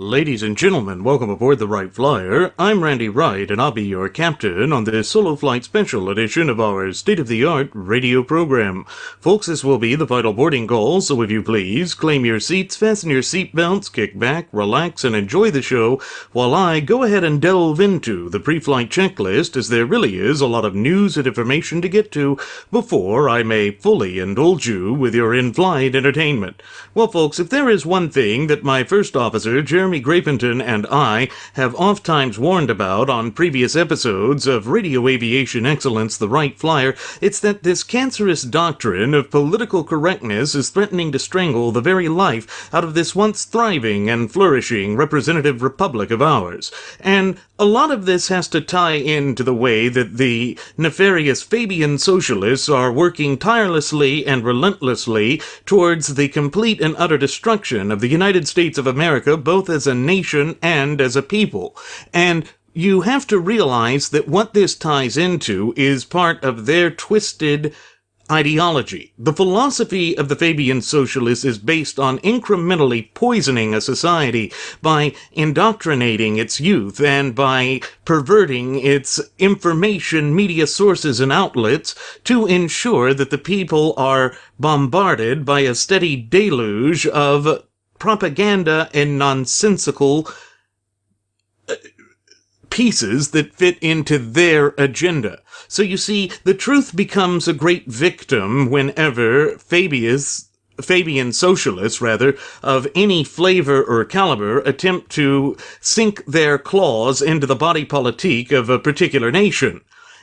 Ladies and gentlemen, welcome aboard the Wright Flyer. I'm Randy Wright, and I'll be your captain on this solo flight special edition of our state-of-the-art radio program. Folks, this will be the final boarding call, so if you please, claim your seats, fasten your seatbelts, kick back, relax, and enjoy the show while I go ahead and delve into the pre-flight checklist, as there really is a lot of news and information to get to before I may fully indulge you with your in-flight entertainment. Well, folks, if there is one thing that my first officer, Jeremy Grapington, and I have oft-times warned about on previous episodes of Radio Aviation Excellence, the Wright Flyer, it's that this cancerous doctrine of political correctness is threatening to strangle the very life out of this once thriving and flourishing representative republic of ours. And a lot of this has to tie into the way that the nefarious Fabian socialists are working tirelessly and relentlessly towards the complete and utter destruction of the United States of America, both as a nation and as a people. And you have to realize that what this ties into is part of their twisted ideology. The philosophy of the Fabian socialists is based on incrementally poisoning a society by indoctrinating its youth and by perverting its information media sources and outlets to ensure that the people are bombarded by a steady deluge of propaganda and nonsensical pieces that fit into their agenda. So you see, the truth becomes a great victim whenever Fabian socialists, of any flavor or caliber, attempt to sink their claws into the body politique of a particular nation.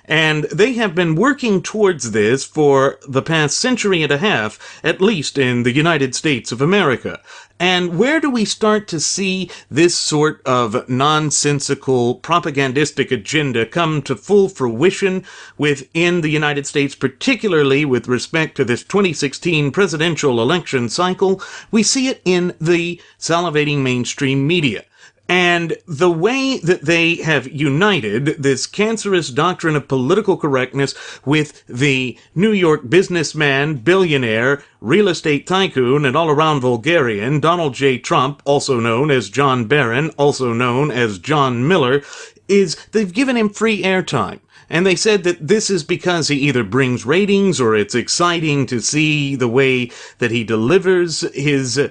And they have been working towards this for the past century and a half, at least in the United States of America. And where do we start to see this sort of nonsensical propagandistic agenda come to full fruition within the United States, particularly with respect to this 2016 presidential election cycle? We see it in the salivating mainstream media. And the way that they have united this cancerous doctrine of political correctness with the New York businessman, billionaire, real estate tycoon, and all-around vulgarian, Donald J. Trump, also known as John Barron, also known as John Miller, is they've given him free airtime. And they said that this is because he either brings ratings or it's exciting to see the way that he delivers his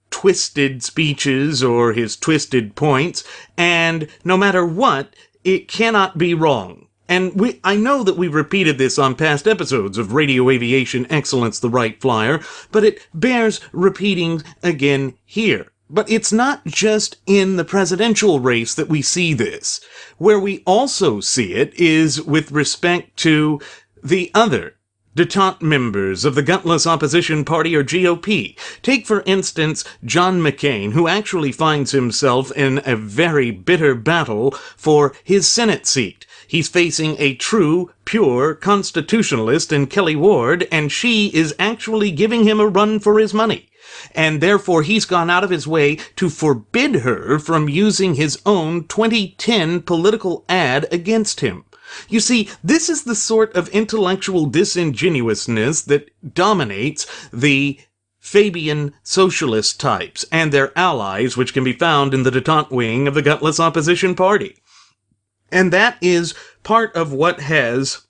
twisted speeches or his twisted points, and no matter what, it cannot be wrong. And I know that we've repeated this on past episodes of Radio Aviation Excellence, the Wright Flyer, but it bears repeating again here. But it's not just in the presidential race that we see this. Where we also see it is with respect to the other detente members of the gutless opposition party, or GOP. Take, for instance, John McCain, who actually finds himself in a very bitter battle for his Senate seat. He's facing a true, pure constitutionalist in Kelly Ward, and she is actually giving him a run for his money. And therefore he's gone out of his way to forbid her from using his own 2010 political ad against him. You see, this is the sort of intellectual disingenuousness that dominates the Fabian socialist types and their allies, which can be found in the detente wing of the gutless opposition party. And that is part of what has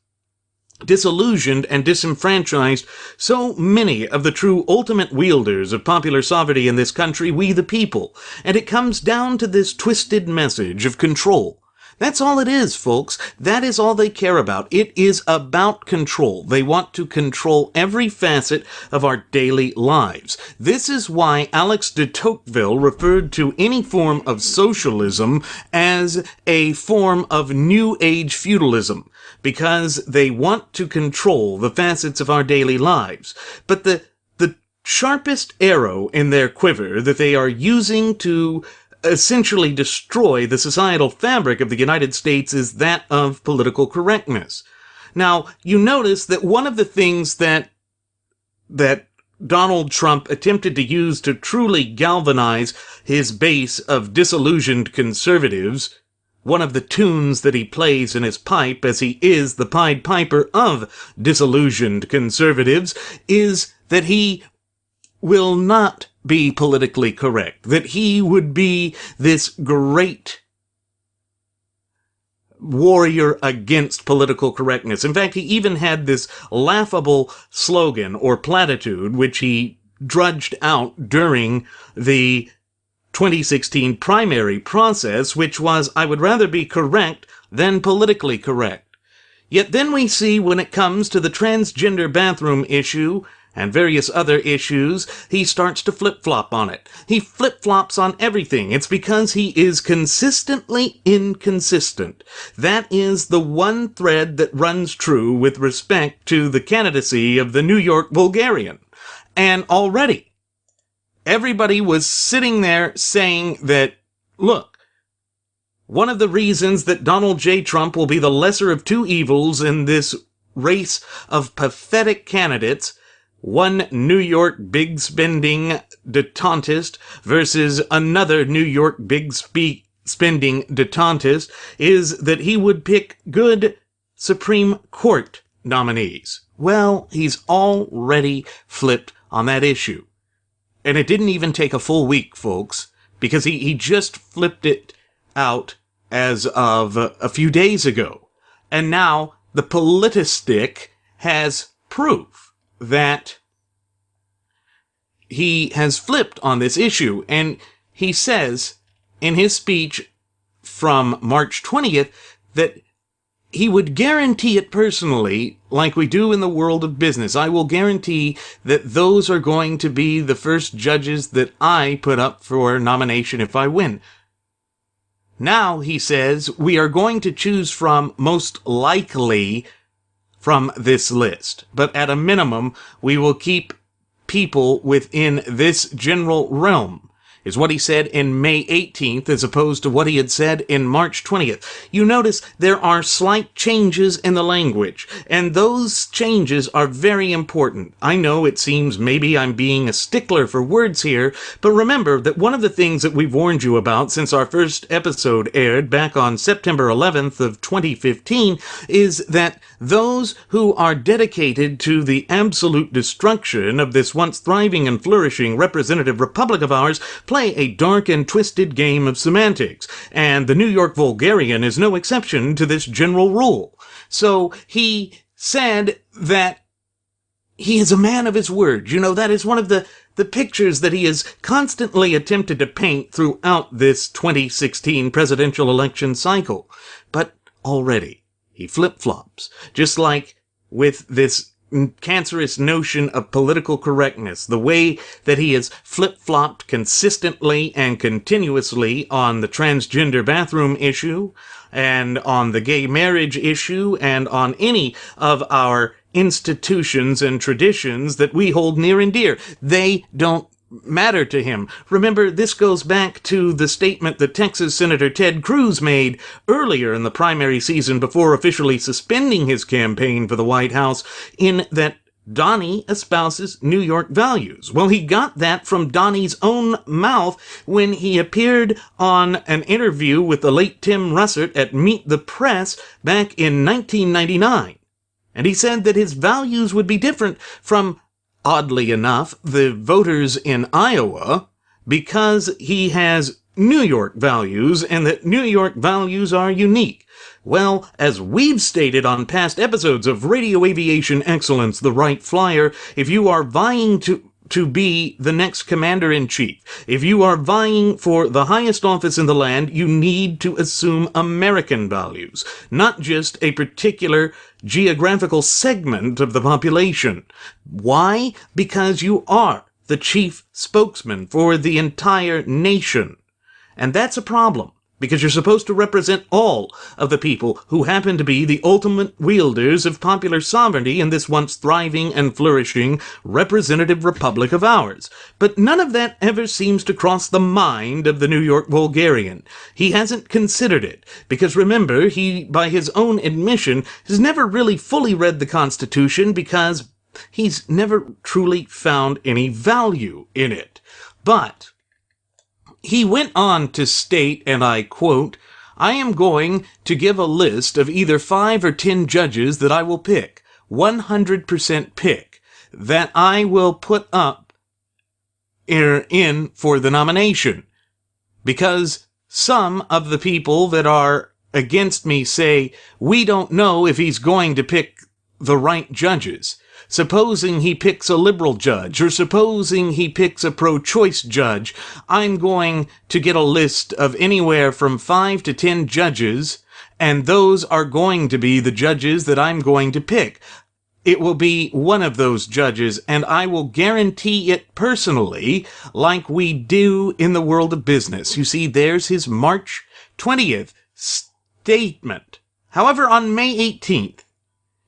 disillusioned and disenfranchised so many of the true ultimate wielders of popular sovereignty in this country, we the people. And it comes down to this twisted message of control. That's all it is, folks. That is all they care about. It is about control. They want to control every facet of our daily lives. This is why Alex de Tocqueville referred to any form of socialism as a form of New Age feudalism, because they want to control the facets of our daily lives. But the sharpest arrow in their quiver that they are using to essentially destroy the societal fabric of the United States is that of political correctness. Now, you notice that one of the things that Donald Trump attempted to use to truly galvanize his base of disillusioned conservatives, one of the tunes that he plays in his pipe, as he is the Pied Piper of disillusioned conservatives, is that he will not be politically correct, that he would be this great warrior against political correctness. In fact, he even had this laughable slogan or platitude, which he drudged out during the 2016 primary process, which was, "I would rather be correct than politically correct." Yet then we see when it comes to the transgender bathroom issue and various other issues, he starts to flip-flop on it. He flip-flops on everything. It's because he is consistently inconsistent. That is the one thread that runs true with respect to the candidacy of the New York Bulgarian. And already, everybody was sitting there saying that, look, one of the reasons that Donald J. Trump will be the lesser of two evils in this race of pathetic candidates, one New York big spending detentist versus another New York big spending detentist, is that he would pick good Supreme Court nominees. Well, he's already flipped on that issue. And it didn't even take a full week, folks, because he just flipped it out as of a few days ago. And now the Politistick has proof that he has flipped on this issue. And he says in his speech from March 20th that he would guarantee it personally, like we do in the world of business. "I will guarantee that those are going to be the first judges that I put up for nomination if I win." Now, he says, we are going to choose from most likely from this list. But at a minimum, we will keep people within this general realm, is what he said in May 18th as opposed to what he had said in March 20th. You notice there are slight changes in the language, and those changes are very important. I know it seems maybe I'm being a stickler for words here, but remember that one of the things that we've warned you about since our first episode aired back on September 11th of 2015 is that those who are dedicated to the absolute destruction of this once thriving and flourishing representative republic of ours play a dark and twisted game of semantics, and the New York Vulgarian is no exception to this general rule. So he said that he is a man of his word. You know, that is one of the pictures that he has constantly attempted to paint throughout this 2016 presidential election cycle. But already, he flip-flops, just like with this cancerous notion of political correctness, the way that he has flip-flopped consistently and continuously on the transgender bathroom issue, and on the gay marriage issue, and on any of our institutions and traditions that we hold near and dear. They don't matter to him. Remember, this goes back to the statement that Texas Senator Ted Cruz made earlier in the primary season before officially suspending his campaign for the White House, in that Donnie espouses New York values. Well, he got that from Donnie's own mouth when he appeared on an interview with the late Tim Russert at Meet the Press back in 1999. And he said that his values would be different from, oddly enough, the voters in Iowa, because he has New York values, and that New York values are unique. Well, as we've stated on past episodes of Radio Aviation Excellence, the Wright Flyer, if you are vying to be the next commander-in-chief, if you are vying for the highest office in the land, you need to assume American values, not just a particular geographical segment of the population. Why? Because you are the chief spokesman for the entire nation. And that's a problem, because you're supposed to represent all of the people who happen to be the ultimate wielders of popular sovereignty in this once thriving and flourishing representative republic of ours. But none of that ever seems to cross the mind of the New York Vulgarian. He hasn't considered it, because remember, he, by his own admission, has never really fully read the Constitution because he's never truly found any value in it. But he went on to state, and I quote, "I am going to give a list of either 5 or 10 judges that I will pick, 100% pick, that I will put up in for the nomination. Because some of the people that are against me say, we don't know if he's going to pick the right judges. Supposing he picks a liberal judge, or supposing he picks a pro-choice judge, I'm going to get a list of anywhere from 5 to 10 judges, and those are going to be the judges that I'm going to pick. It will be one of those judges, and I will guarantee it personally, like we do in the world of business. You see, there's his March 20th statement. However, on May 18th,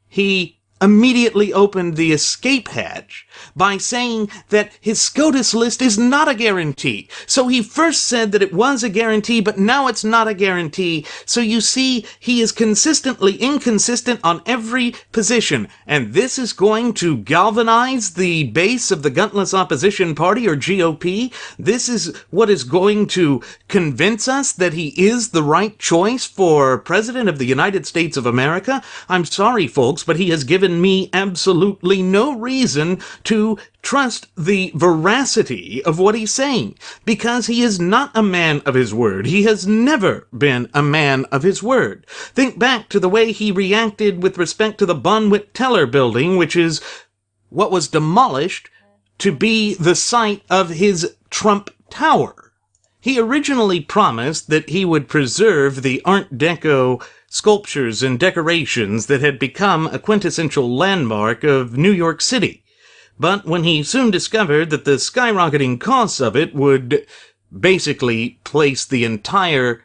he immediately opened the escape hatch by saying that his SCOTUS list is not a guarantee. So he first said that it was a guarantee, but now it's not a guarantee. So you see, he is consistently inconsistent on every position. And this is going to galvanize the base of the Gutless Opposition Party, or GOP. This is what is going to convince us that he is the right choice for President of the United States of America. I'm sorry, folks, but he has given me absolutely no reason to trust the veracity of what he's saying, because he is not a man of his word. He has never been a man of his word. Think back to the way he reacted with respect to the Bonwit-Teller building, which is what was demolished to be the site of his Trump Tower. He originally promised that he would preserve the Art Deco sculptures and decorations that had become a quintessential landmark of New York City. But when he soon discovered that the skyrocketing costs of it would basically place the entire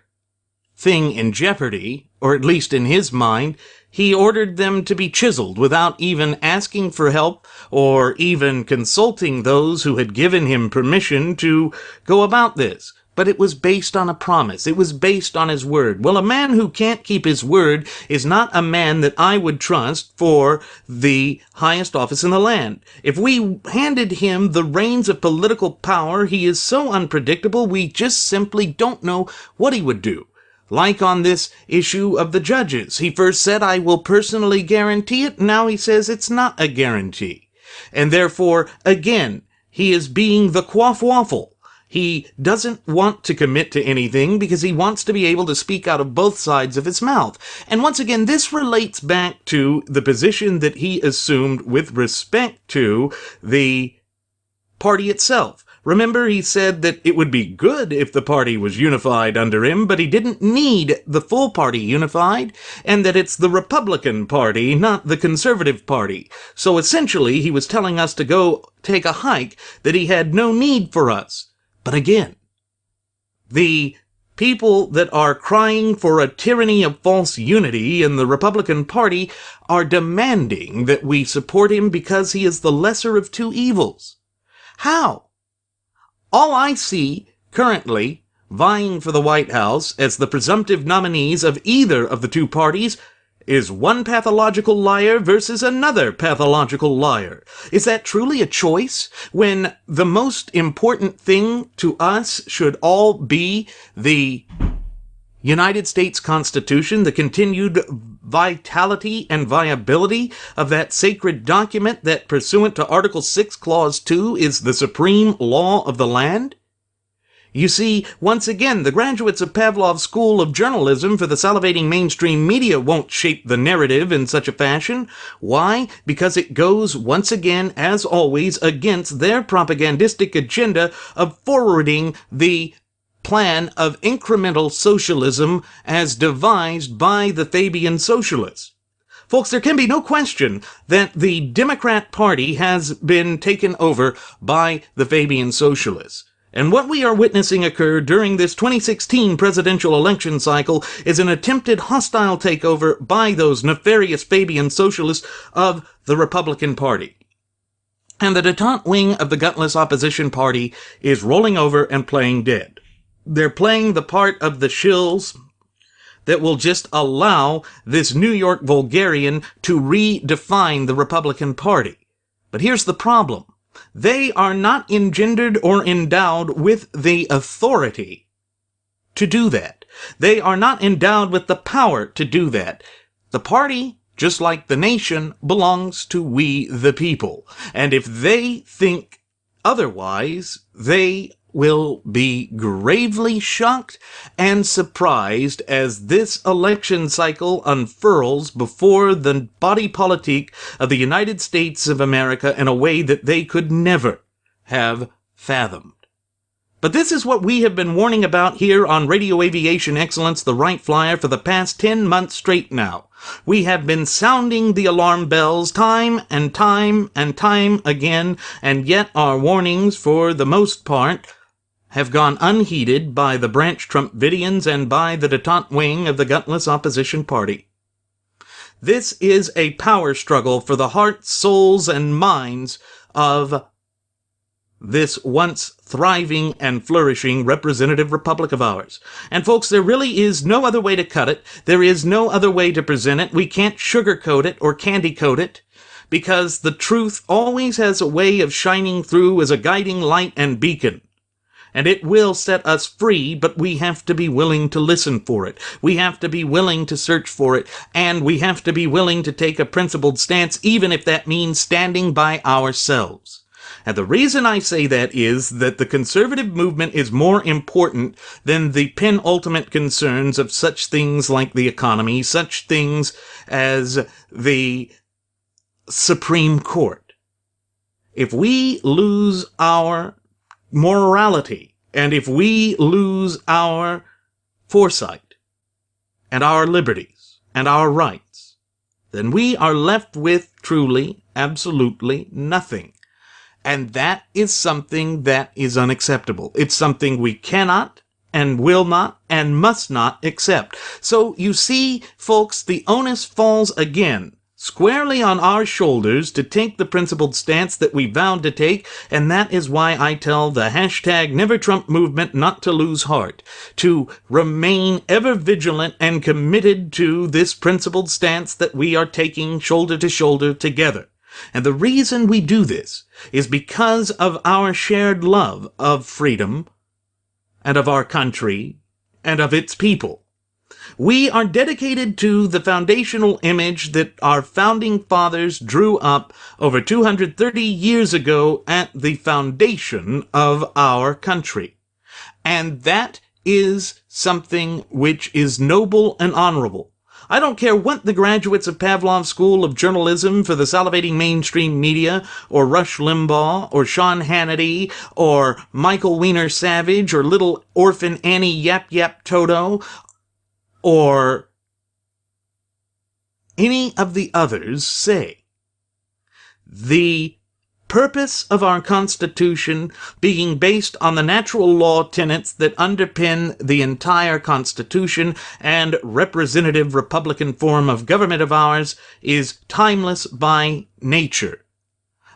thing in jeopardy, or at least in his mind, he ordered them to be chiseled without even asking for help or even consulting those who had given him permission to go about this. But it was based on a promise. It was based on his word. Well, a man who can't keep his word is not a man that I would trust for the highest office in the land. If we handed him the reins of political power, he is so unpredictable, we just simply don't know what he would do. Like on this issue of the judges. He first said, I will personally guarantee it. Now he says it's not a guarantee. And therefore, again, he is being the quaff waffle. He doesn't want to commit to anything because he wants to be able to speak out of both sides of his mouth. And once again, this relates back to the position that he assumed with respect to the party itself. Remember, he said that it would be good if the party was unified under him, but he didn't need the full party unified, and that it's the Republican Party, not the Conservative Party. So essentially, he was telling us to go take a hike, that he had no need for us. But again, the people that are crying for a tyranny of false unity in the Republican Party are demanding that we support him because he is the lesser of two evils. How? All I see currently vying for the White House as the presumptive nominees of either of the two parties is one pathological liar versus another pathological liar. Is that truly a choice when the most important thing to us should all be the United States Constitution, the continued vitality and viability of that sacred document that, pursuant to Article 6, Clause 2, is the supreme law of the land? You see, once again, the graduates of Pavlov's School of Journalism for the salivating mainstream media won't shape the narrative in such a fashion. Why? Because it goes, once again, as always, against their propagandistic agenda of forwarding the plan of incremental socialism as devised by the Fabian socialists. Folks, there can be no question that the Democrat Party has been taken over by the Fabian socialists. And what we are witnessing occur during this 2016 presidential election cycle is an attempted hostile takeover by those nefarious Fabian socialists of the Republican Party. And the detente wing of the Gutless Opposition Party is rolling over and playing dead. They're playing the part of the shills that will just allow this New York vulgarian to redefine the Republican Party. But here's the problem. They are not engendered or endowed with the authority to do that. They are not endowed with the power to do that. The party, just like the nation, belongs to we the people. And if they think otherwise, they will be gravely shocked and surprised as this election cycle unfurls before the body politic of the United States of America in a way that they could never have fathomed. But this is what we have been warning about here on Radio Aviation Excellence, the Wright Flyer, for the past 10 months straight now. We have been sounding the alarm bells time and time and time again, and yet our warnings, for the most part, have gone unheeded by the Branch Trumpidians and by the detente wing of the gutless opposition party. This is a power struggle for the hearts, souls, and minds of this once thriving and flourishing representative republic of ours. And folks, there really is no other way to cut it. There is no other way to present it. We can't sugarcoat it or candy coat it, because the truth always has a way of shining through as a guiding light and beacon. And it will set us free, but we have to be willing to listen for it. We have to be willing to search for it, and we have to be willing to take a principled stance, even if that means standing by ourselves. And the reason I say that is that the conservative movement is more important than the penultimate concerns of such things like the economy, such things as the Supreme Court. If we lose our morality, and if we lose our foresight, and our liberties, and our rights, then we are left with truly, absolutely nothing. And that is something that is unacceptable. It's something we cannot and will not and must not accept. So you see, folks, the onus falls again squarely on our shoulders to take the principled stance that we vowed to take, and that is why I tell the hashtag #NeverTrump movement not to lose heart, to remain ever vigilant and committed to this principled stance that we are taking shoulder to shoulder together. And the reason we do this is because of our shared love of freedom and of our country and of its people. We are dedicated to the foundational image that our founding fathers drew up over 230 years ago at the foundation of our country. And that is something which is noble and honorable. I don't care what the graduates of Pavlov's School of Journalism for the salivating mainstream media, or Rush Limbaugh, or Sean Hannity, or Michael Weiner Savage, or little orphan Annie Yap Yap Toto, or any of the others say. The purpose of our Constitution being based on the natural law tenets that underpin the entire Constitution and representative Republican form of government of ours is timeless by nature.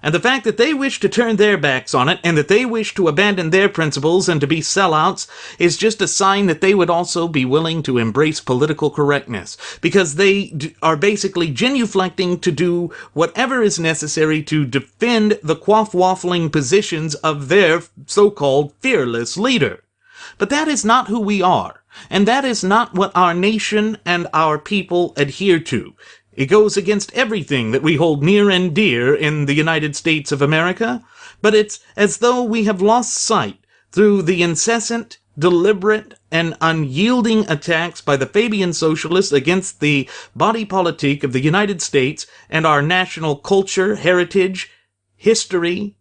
And the fact that they wish to turn their backs on it and that they wish to abandon their principles and to be sellouts is just a sign that they would also be willing to embrace political correctness, because they are basically genuflecting to do whatever is necessary to defend the quaff-waffling positions of their so-called fearless leader. But that is not who we are, and that is not what our nation and our people adhere to. It goes against everything that we hold near and dear in the United States of America, but it's as though we have lost sight through the incessant, deliberate, and unyielding attacks by the Fabian socialists against the body politic of the United States and our national culture, heritage, history,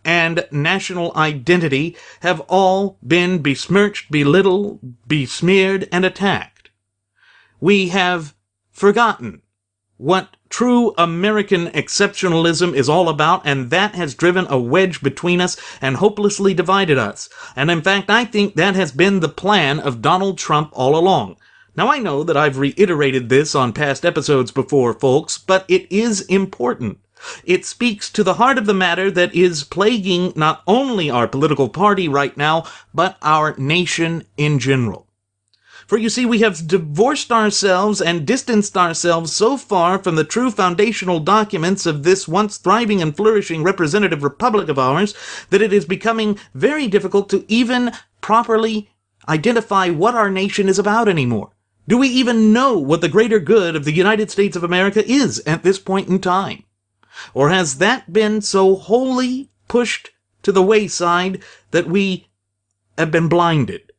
and national identity have all been besmirched, belittled, besmeared, and attacked. We have forgotten what true American exceptionalism is all about, and that has driven a wedge between us and hopelessly divided us. And in fact, I think that has been the plan of Donald Trump all along. Now, I know that I've reiterated this on past episodes before, folks, but it is important. It speaks to the heart of the matter that is plaguing not only our political party right now, but our nation in general. For you see, we have divorced ourselves and distanced ourselves so far from the true foundational documents of this once thriving and flourishing representative republic of ours that it is becoming very difficult to even properly identify what our nation is about anymore. Do we even know what the greater good of the United States of America is at this point in time? Or has that been so wholly pushed to the wayside that we have been blinded,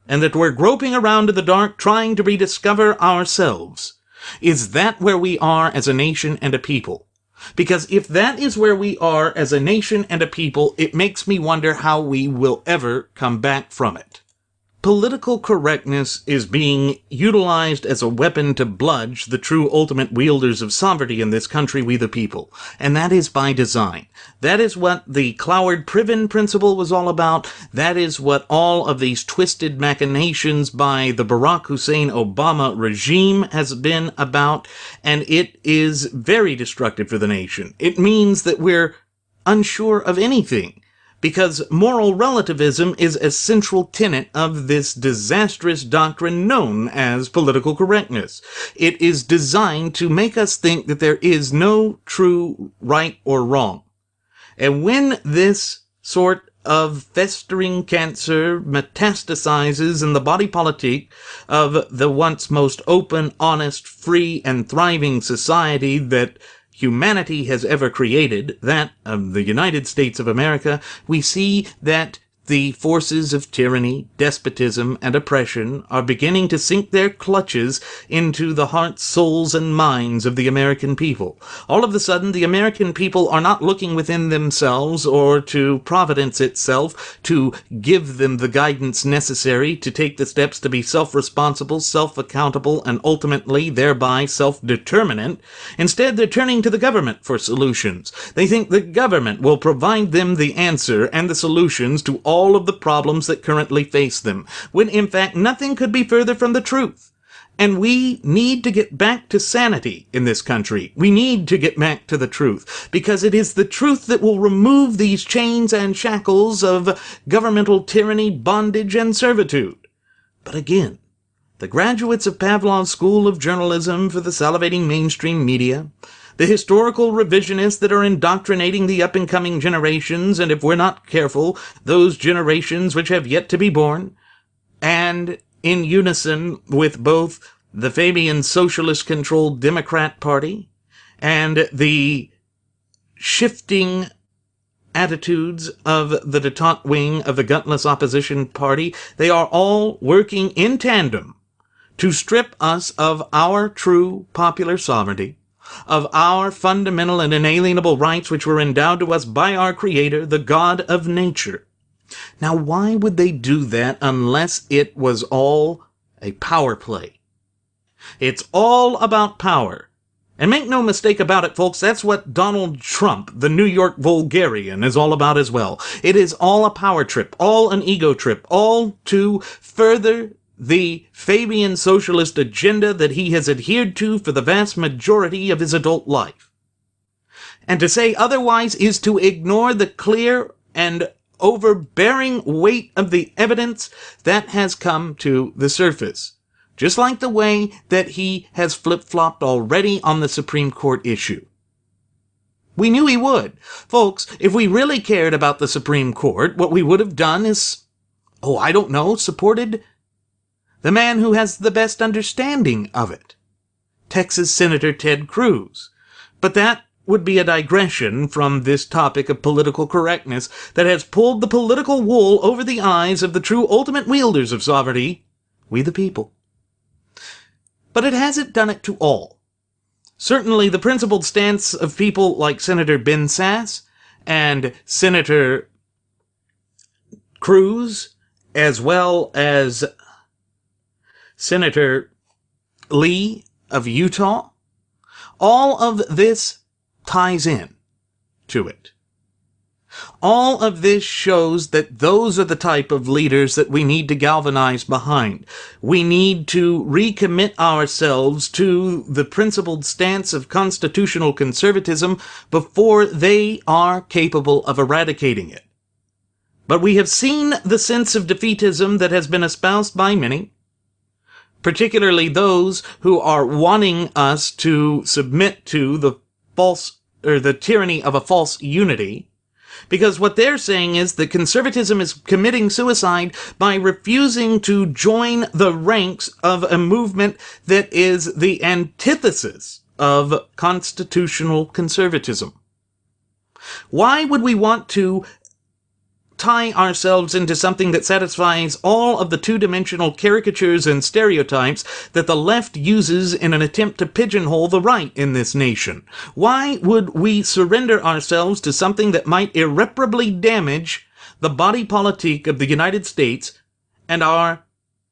and that we're groping around in the dark trying to rediscover ourselves? Is that where we are as a nation and a people? Because if that is where we are as a nation and a people, it makes me wonder how we will ever come back from it. Political correctness is being utilized as a weapon to bludge the true ultimate wielders of sovereignty in this country, we the people. And that is by design. That is what the Cloward-Priven principle was all about. That is what all of these twisted machinations by the Barack Hussein Obama regime has been about. And it is very destructive for the nation. It means that we're unsure of anything, because moral relativism is a central tenet of this disastrous doctrine known as political correctness. It is designed to make us think that there is no true right or wrong. And when this sort of festering cancer metastasizes in the body politic of the once most open, honest, free, and thriving society that humanity has ever created, that of the United States of America, we see that the forces of tyranny, despotism, and oppression are beginning to sink their clutches into the hearts, souls, and minds of the American people. All of a sudden, the American people are not looking within themselves or to Providence itself to give them the guidance necessary to take the steps to be self-responsible, self-accountable, and ultimately, thereby, self-determinant. Instead, they're turning to the government for solutions. They think the government will provide them the answer and the solutions to all of the problems that currently face them, when in fact nothing could be further from the truth. And we need to get back to sanity in this country. We need to get back to the truth, because it is the truth that will remove these chains and shackles of governmental tyranny, bondage, and servitude. But again, the graduates of Pavlov's School of Journalism for the salivating mainstream media, the historical revisionists that are indoctrinating the up-and-coming generations, and if we're not careful, those generations which have yet to be born, and in unison with both the Fabian socialist-controlled Democrat Party and the shifting attitudes of the detente wing of the gutless opposition party, they are all working in tandem to strip us of our true popular sovereignty, of our fundamental and inalienable rights which were endowed to us by our Creator, the God of nature. Now, why would they do that unless it was all a power play? It's all about power. And make no mistake about it, folks, that's what Donald Trump, the New York vulgarian, is all about as well. It is all a power trip, all an ego trip, all to further the Fabian socialist agenda that he has adhered to for the vast majority of his adult life. And to say otherwise is to ignore the clear and overbearing weight of the evidence that has come to the surface, just like the way that he has flip-flopped already on the Supreme Court issue. We knew he would. Folks, if we really cared about the Supreme Court, what we would have done is, supported the man who has the best understanding of it, Texas Senator Ted Cruz. But that would be a digression from this topic of political correctness that has pulled the political wool over the eyes of the true ultimate wielders of sovereignty, we the people. But it hasn't done it to all. Certainly the principled stance of people like Senator Ben Sasse and Senator Cruz, as well as Senator Lee of Utah, all of this ties in to it. All of this shows that those are the type of leaders that we need to galvanize behind. We need to recommit ourselves to the principled stance of constitutional conservatism before they are capable of eradicating it. But we have seen the sense of defeatism that has been espoused by many, particularly those who are wanting us to submit to the tyranny of a false unity, because what they're saying is that conservatism is committing suicide by refusing to join the ranks of a movement that is the antithesis of constitutional conservatism. Why would we want to tie ourselves into something that satisfies all of the two-dimensional caricatures and stereotypes that the left uses in an attempt to pigeonhole the right in this nation? Why would we surrender ourselves to something that might irreparably damage the body politic of the United States and our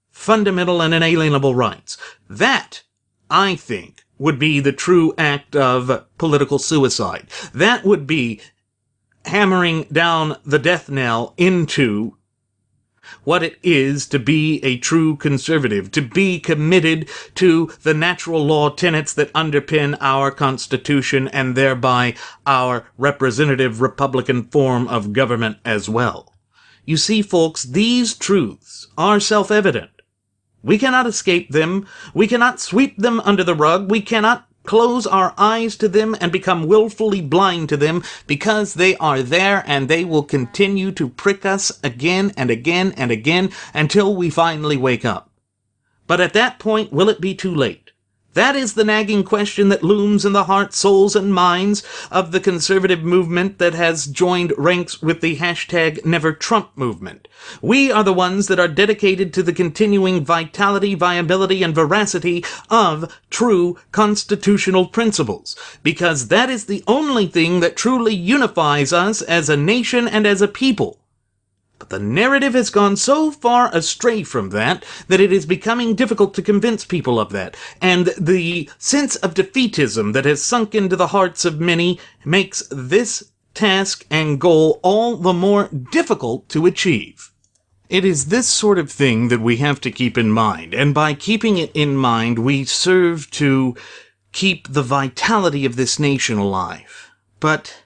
fundamental and inalienable rights? That, I think, would be the true act of political suicide. That would be hammering down the death knell into what it is to be a true conservative, to be committed to the natural law tenets that underpin our Constitution and thereby our representative Republican form of government as well. You see, folks, these truths are self-evident. We cannot escape them. We cannot sweep them under the rug. We cannot close our eyes to them and become willfully blind to them, because they are there and they will continue to prick us again and again and again until we finally wake up. But at that point, will it be too late? That is the nagging question that looms in the hearts, souls, and minds of the conservative movement that has joined ranks with the hashtag Never Trump movement. We are the ones that are dedicated to the continuing vitality, viability, and veracity of true constitutional principles, because that is the only thing that truly unifies us as a nation and as a people. But the narrative has gone so far astray from that it is becoming difficult to convince people of that. And the sense of defeatism that has sunk into the hearts of many makes this task and goal all the more difficult to achieve. It is this sort of thing that we have to keep in mind, and by keeping it in mind, we serve to keep the vitality of this nation alive. But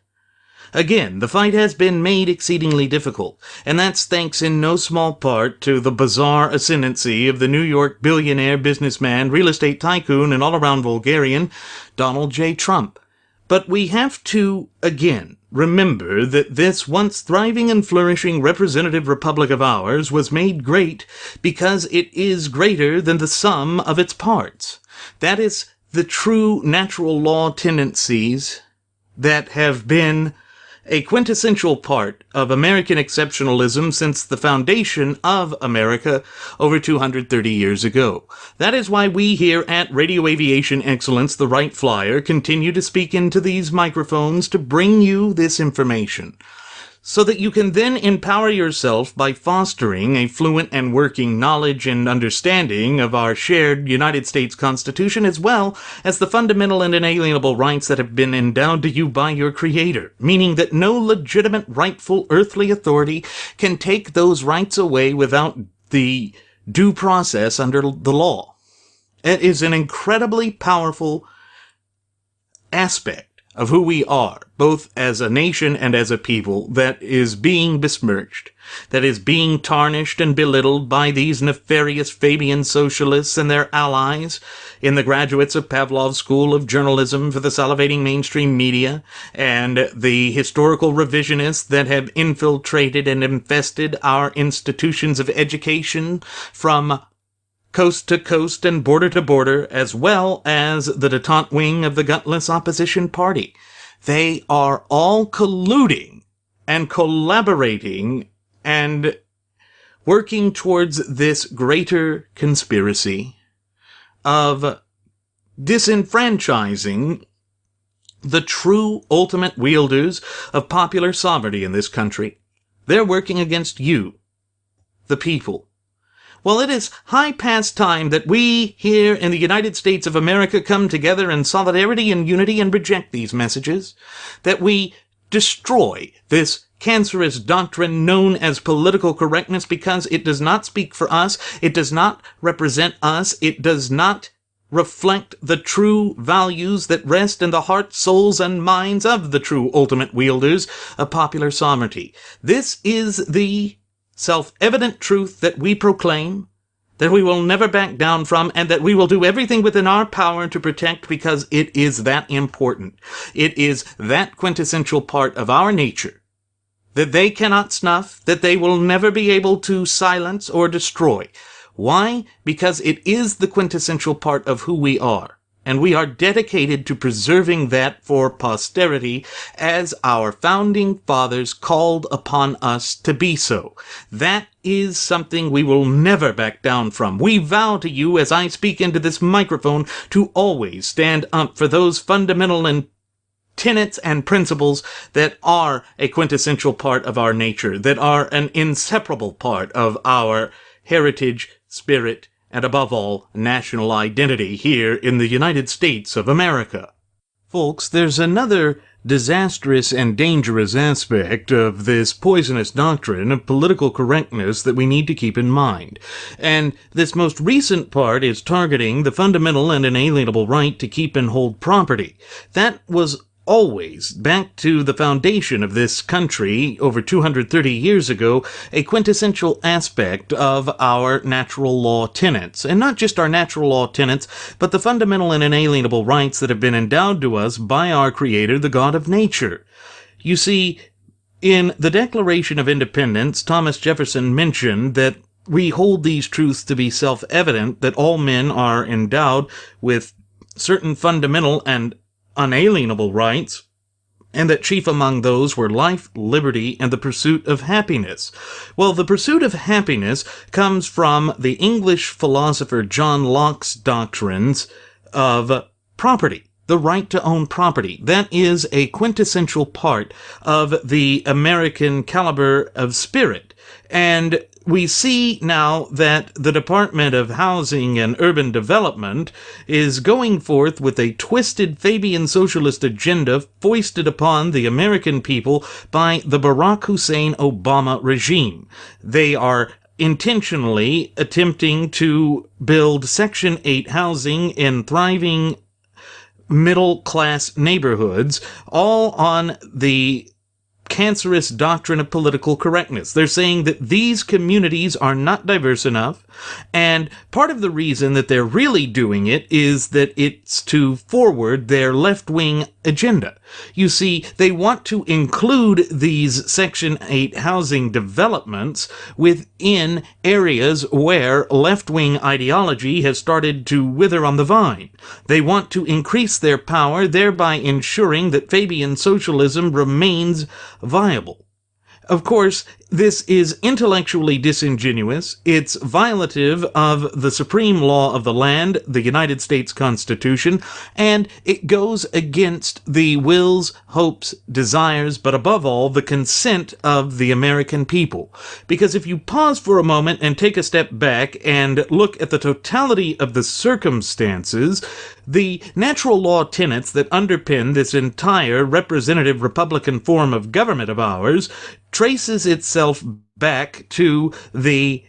again, the fight has been made exceedingly difficult, and that's thanks in no small part to the bizarre ascendancy of the New York billionaire, businessman, real estate tycoon, and all-around vulgarian, Donald J. Trump. But we have to, again, remember that this once thriving and flourishing representative republic of ours was made great because it is greater than the sum of its parts. That is the true natural law tendencies that have been a quintessential part of American exceptionalism since the foundation of America over 230 years ago. That is why we here at Radio Aviation Excellence, the Wright Flyer, continue to speak into these microphones to bring you this information, so that you can then empower yourself by fostering a fluent and working knowledge and understanding of our shared United States Constitution, as well as the fundamental and inalienable rights that have been endowed to you by your Creator, meaning that no legitimate, rightful, earthly authority can take those rights away without the due process under the law. It is an incredibly powerful aspect of who we are, both as a nation and as a people, that is being besmirched, that is being tarnished and belittled by these nefarious Fabian socialists and their allies in the graduates of Pavlov's School of Journalism for the salivating mainstream media, and the historical revisionists that have infiltrated and infested our institutions of education from coast to coast and border to border, as well as the detente wing of the gutless opposition party. They are all colluding and collaborating and working towards this greater conspiracy of disenfranchising the true ultimate wielders of popular sovereignty in this country. They're working against you, the people. Well, it is high past time that we here in the United States of America come together in solidarity and unity and reject these messages, that we destroy this cancerous doctrine known as political correctness, because it does not speak for us, it does not represent us, it does not reflect the true values that rest in the hearts, souls, and minds of the true ultimate wielders of popular sovereignty. This is the self-evident truth that we proclaim, that we will never back down from, and that we will do everything within our power to protect, because it is that important. It is that quintessential part of our nature that they cannot snuff, that they will never be able to silence or destroy. Why? Because it is the quintessential part of who we are. And we are dedicated to preserving that for posterity as our founding fathers called upon us to be so. That is something we will never back down from. We vow to you, as I speak into this microphone, to always stand up for those fundamental and tenets and principles that are a quintessential part of our nature, that are an inseparable part of our heritage, spirit, and above all, national identity here in the United States of America. Folks, there's another disastrous and dangerous aspect of this poisonous doctrine of political correctness that we need to keep in mind. And this most recent part is targeting the fundamental and inalienable right to keep and hold property. That was always, back to the foundation of this country over 230 years ago, a quintessential aspect of our natural law tenets. And not just our natural law tenets, but the fundamental and inalienable rights that have been endowed to us by our Creator, the God of nature. You see, in the Declaration of Independence, Thomas Jefferson mentioned that we hold these truths to be self-evident, that all men are endowed with certain fundamental and unalienable rights, and that chief among those were life, liberty, and the pursuit of happiness. Well, the pursuit of happiness comes from the English philosopher John Locke's doctrines of property, the right to own property. That is a quintessential part of the American caliber of spirit. And we see now that the Department of Housing and Urban Development is going forth with a twisted Fabian socialist agenda foisted upon the American people by the Barack Hussein Obama regime. They are intentionally attempting to build Section 8 housing in thriving middle-class neighborhoods, all on the cancerous doctrine of political correctness. They're saying that these communities are not diverse enough, and part of the reason that they're really doing it is that it's to forward their left-wing agenda. You see, they want to include these Section 8 housing developments within areas where left-wing ideology has started to wither on the vine. They want to increase their power, thereby ensuring that Fabian socialism remains viable. Of course, this is intellectually disingenuous. It's violative of the supreme law of the land, the United States Constitution, and it goes against the wills, hopes, desires, but above all, the consent of the American people. Because if you pause for a moment and take a step back and look at the totality of the circumstances, the natural law tenets that underpin this entire representative Republican form of government of ours traces itself back to the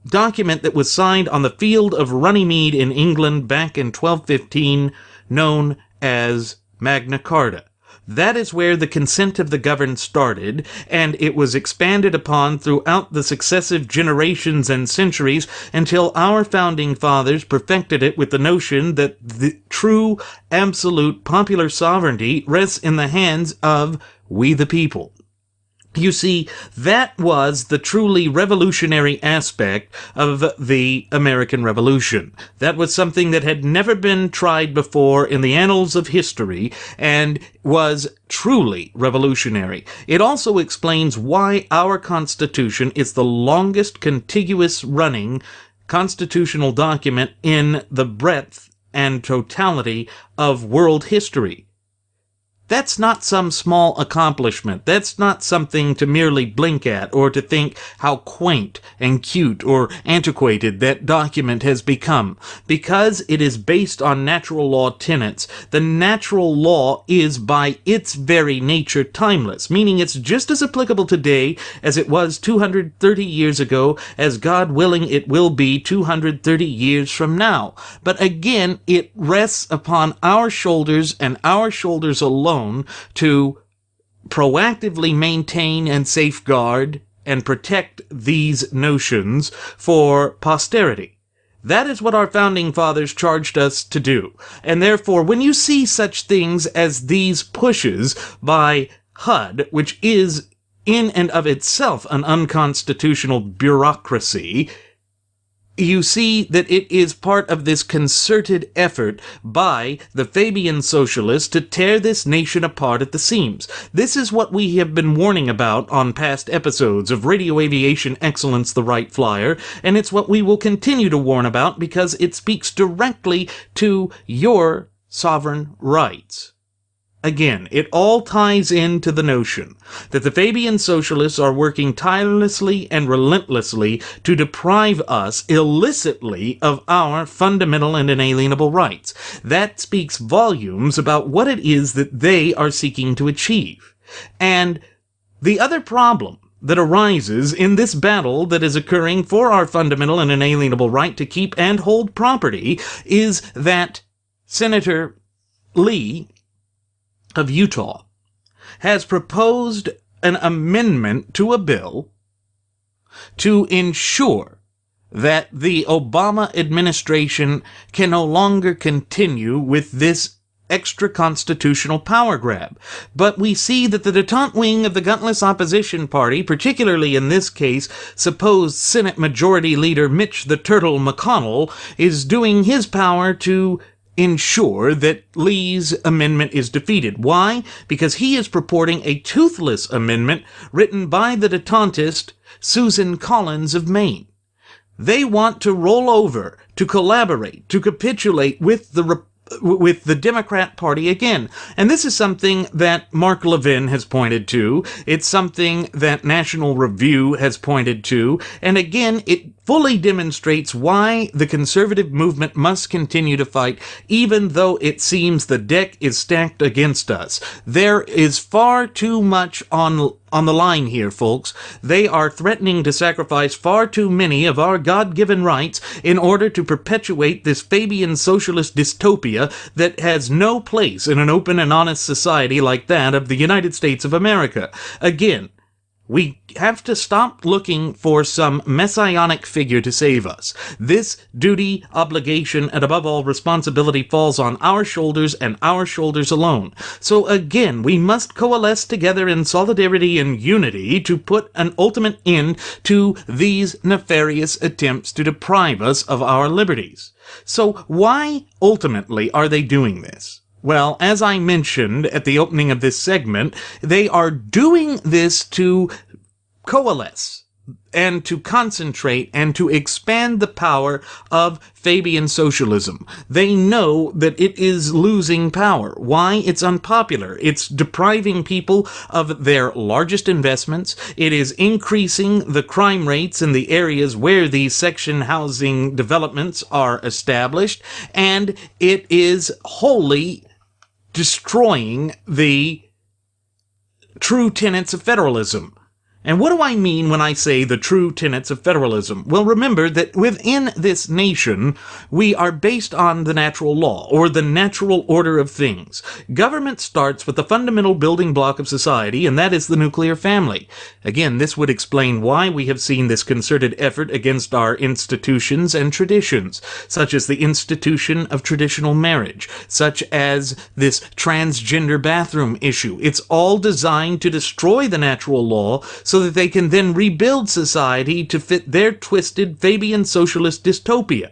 document that was signed on the field of Runnymede in England back in 1215, known as Magna Carta. That is where the consent of the governed started, and it was expanded upon throughout the successive generations and centuries until our founding fathers perfected it with the notion that the true, absolute popular sovereignty rests in the hands of we the people. You see, that was the truly revolutionary aspect of the American Revolution. That was something that had never been tried before in the annals of history and was truly revolutionary. It also explains why our Constitution is the longest contiguous running constitutional document in the breadth and totality of world history. That's not some small accomplishment. That's not something to merely blink at or to think how quaint and cute or antiquated that document has become. Because it is based on natural law tenets, the natural law is by its very nature timeless, meaning it's just as applicable today as it was 230 years ago, as God willing it will be 230 years from now. But again, it rests upon our shoulders and our shoulders alone to proactively maintain and safeguard and protect these notions for posterity. That is what our founding fathers charged us to do. And therefore, when you see such things as these pushes by HUD, which is in and of itself an unconstitutional bureaucracy, you see that it is part of this concerted effort by the Fabian socialists to tear this nation apart at the seams. This is what we have been warning about on past episodes of Radio Aviation Excellence, the Wright Flyer, and it's what we will continue to warn about because it speaks directly to your sovereign rights. Again, it all ties into the notion that the Fabian socialists are working tirelessly and relentlessly to deprive us illicitly of our fundamental and inalienable rights. That speaks volumes about what it is that they are seeking to achieve. And the other problem that arises in this battle that is occurring for our fundamental and inalienable right to keep and hold property is that Senator Lee of Utah has proposed an amendment to a bill to ensure that the Obama administration can no longer continue with this extra-constitutional power grab. But we see that the detente wing of the gutless opposition party, particularly in this case supposed Senate Majority Leader Mitch the Turtle McConnell, is doing his power to ensure that Lee's amendment is defeated. Why? Because he is purporting a toothless amendment written by the detentist Susan Collins of Maine. They want to roll over, to collaborate, to capitulate with the Democrat Party again. And this is something that Mark Levin has pointed to. It's something that National Review has pointed to. And again, it fully demonstrates why the conservative movement must continue to fight, even though it seems the deck is stacked against us. There is far too much on the line here, folks. They are threatening to sacrifice far too many of our God-given rights in order to perpetuate this Fabian socialist dystopia that has no place in an open and honest society like that of the United States of America. Again, we have to stop looking for some messianic figure to save us. This duty, obligation, and above all responsibility falls on our shoulders and our shoulders alone. So again, we must coalesce together in solidarity and unity to put an ultimate end to these nefarious attempts to deprive us of our liberties. So why ultimately are they doing this? Well, as I mentioned at the opening of this segment, they are doing this to coalesce and to concentrate and to expand the power of Fabian socialism. They know that it is losing power. Why? It's unpopular. It's depriving people of their largest investments. It is increasing the crime rates in the areas where these section housing developments are established, and it is wholly destroying the true tenets of federalism. And what do I mean when I say the true tenets of federalism? Well, remember that within this nation, we are based on the natural law, or the natural order of things. Government starts with the fundamental building block of society, and that is the nuclear family. Again, this would explain why we have seen this concerted effort against our institutions and traditions, such as the institution of traditional marriage, such as this transgender bathroom issue. It's all designed to destroy the natural law so that they can then rebuild society to fit their twisted Fabian socialist dystopia.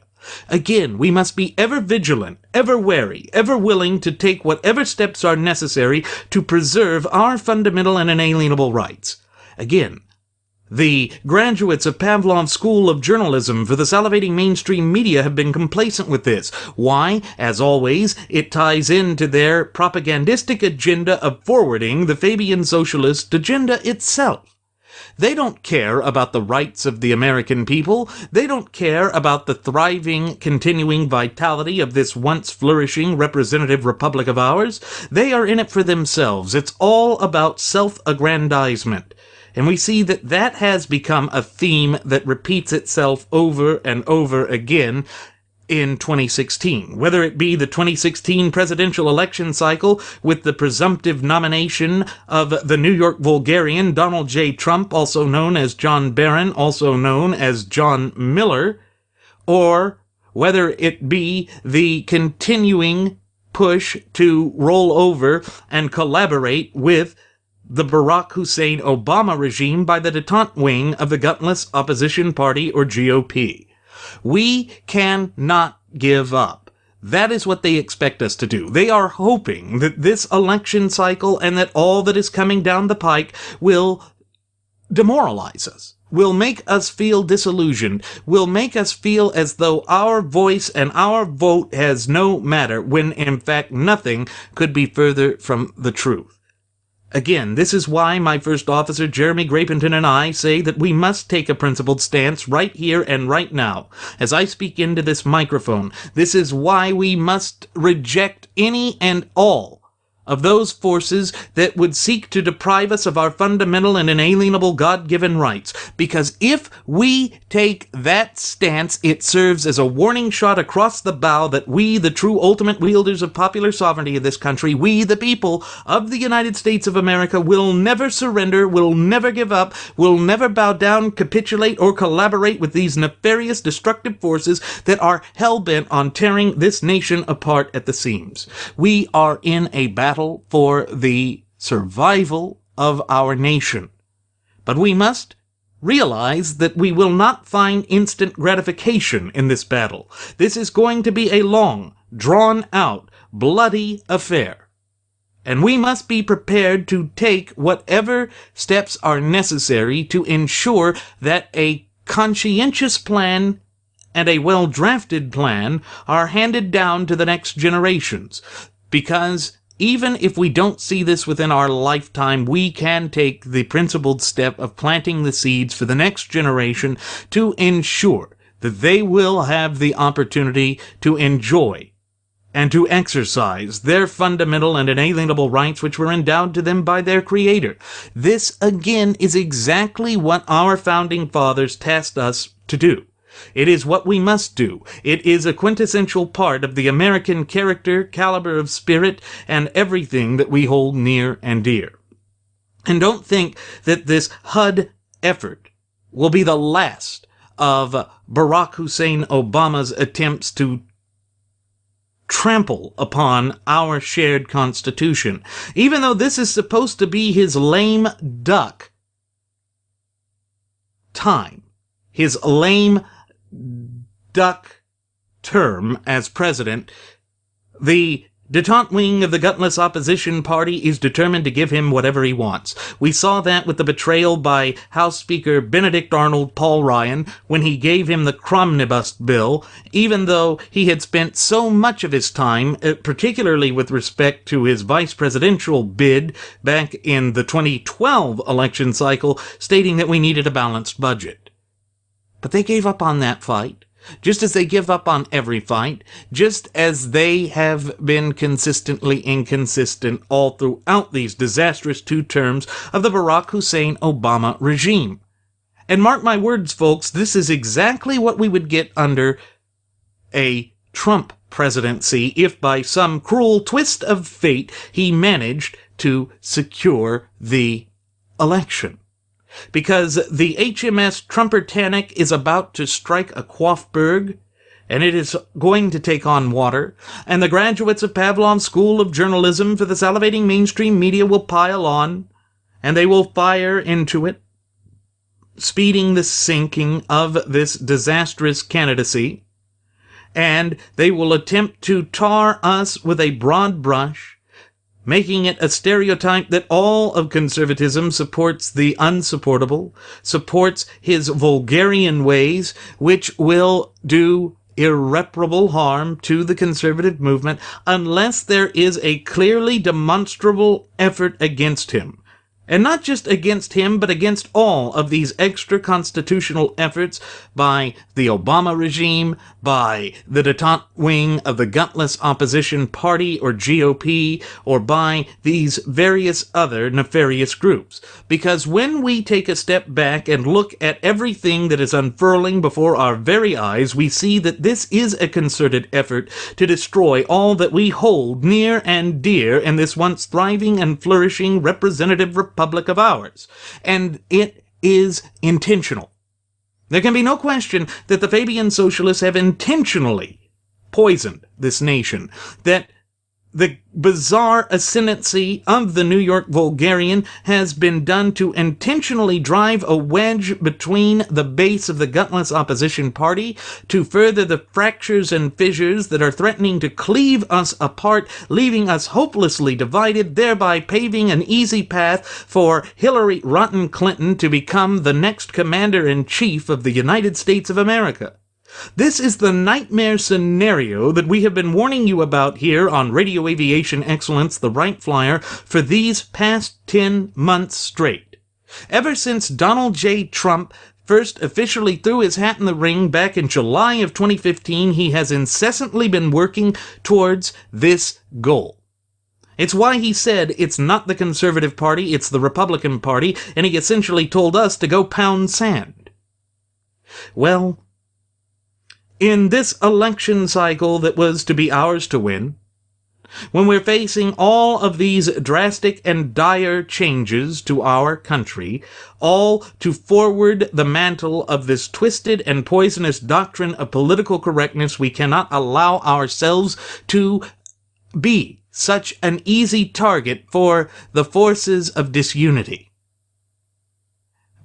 Again, we must be ever vigilant, ever wary, ever willing to take whatever steps are necessary to preserve our fundamental and inalienable rights. Again, the graduates of Pavlov's School of Journalism for the salivating mainstream media have been complacent with this. Why? As always, it ties into their propagandistic agenda of forwarding the Fabian socialist agenda itself. They don't care about the rights of the American people. They don't care about the thriving, continuing vitality of this once flourishing representative republic of ours. They are in it for themselves. It's all about self-aggrandizement. And we see that that has become a theme that repeats itself over and over again in 2016, whether it be the 2016 presidential election cycle with the presumptive nomination of the New York vulgarian Donald J. Trump, also known as John Barron, also known as John Miller, or whether it be the continuing push to roll over and collaborate with the Barack Hussein Obama regime by the detente wing of the gutless opposition party, or GOP. We cannot give up. That is what they expect us to do. They are hoping that this election cycle and that all that is coming down the pike will demoralize us, will make us feel disillusioned, will make us feel as though our voice and our vote has no matter, when in fact nothing could be further from the truth. Again, this is why my first officer, Jeremy Grapenton, and I say that we must take a principled stance right here and right now. As I speak into this microphone, this is why we must reject any and all of those forces that would seek to deprive us of our fundamental and inalienable God-given rights. Because if we take that stance, it serves as a warning shot across the bow that we, the true ultimate wielders of popular sovereignty of this country, we, the people of the United States of America, will never surrender, will never give up, will never bow down, capitulate, or collaborate with these nefarious, destructive forces that are hell-bent on tearing this nation apart at the seams. We are in a battle for the survival of our nation. But we must realize that we will not find instant gratification in this battle. This is going to be a long, drawn-out, bloody affair. And we must be prepared to take whatever steps are necessary to ensure that a conscientious plan and a well-drafted plan are handed down to the next generations. Because even if we don't see this within our lifetime, we can take the principled step of planting the seeds for the next generation to ensure that they will have the opportunity to enjoy and to exercise their fundamental and inalienable rights which were endowed to them by their Creator. This, again, is exactly what our founding fathers tasked us to do. It is what we must do. It is a quintessential part of the American character, caliber of spirit, and everything that we hold near and dear. And don't think that this HUD effort will be the last of Barack Hussein Obama's attempts to trample upon our shared Constitution. Even though this is supposed to be his lame duck time, his lame duck term as president, the detente wing of the gutless opposition party is determined to give him whatever he wants. We saw that with the betrayal by House Speaker Benedict Arnold Paul Ryan when he gave him the Cromnibus bill, even though he had spent so much of his time, particularly with respect to his vice presidential bid back in the 2012 election cycle, stating that we needed a balanced budget. But they gave up on that fight, just as they give up on every fight, just as they have been consistently inconsistent all throughout these disastrous 2 terms of the Barack Hussein Obama regime. And mark my words, folks, this is exactly what we would get under a Trump presidency if by some cruel twist of fate he managed to secure the election. Because the HMS Trumpertanic is about to strike a Quaffberg, and it is going to take on water, and the graduates of Pavlov's School of Journalism for the salivating mainstream media will pile on, and they will fire into it, speeding the sinking of this disastrous candidacy, and they will attempt to tar us with a broad brush, making it a stereotype that all of conservatism supports the unsupportable, supports his vulgarian ways, which will do irreparable harm to the conservative movement unless there is a clearly demonstrable effort against him. And not just against him, but against all of these extra-constitutional efforts by the Obama regime, by the detente wing of the gutless opposition party or GOP, or by these various other nefarious groups. Because when we take a step back and look at everything that is unfurling before our very eyes, we see that this is a concerted effort to destroy all that we hold near and dear in this once thriving and flourishing representative republic of ours. And it is intentional. There can be no question that the Fabian socialists have intentionally poisoned this nation, that The bizarre ascendancy of the New York vulgarian has been done to intentionally drive a wedge between the base of the gutless opposition party, to further the fractures and fissures that are threatening to cleave us apart, leaving us hopelessly divided, thereby paving an easy path for Hillary Rotten Clinton to become the next commander-in-chief of the United States of America. This is the nightmare scenario that we have been warning you about here on Radio Aviation Excellence, the Wright Flyer, for these past 10 months straight. Ever since Donald J. Trump first officially threw his hat in the ring back in July of 2015, he has incessantly been working towards this goal. It's why he said it's not the Conservative Party, it's the Republican Party, and he essentially told us to go pound sand. Well, in this election cycle that was to be ours to win, when we're facing all of these drastic and dire changes to our country, all to forward the mantle of this twisted and poisonous doctrine of political correctness, we cannot allow ourselves to be such an easy target for the forces of disunity.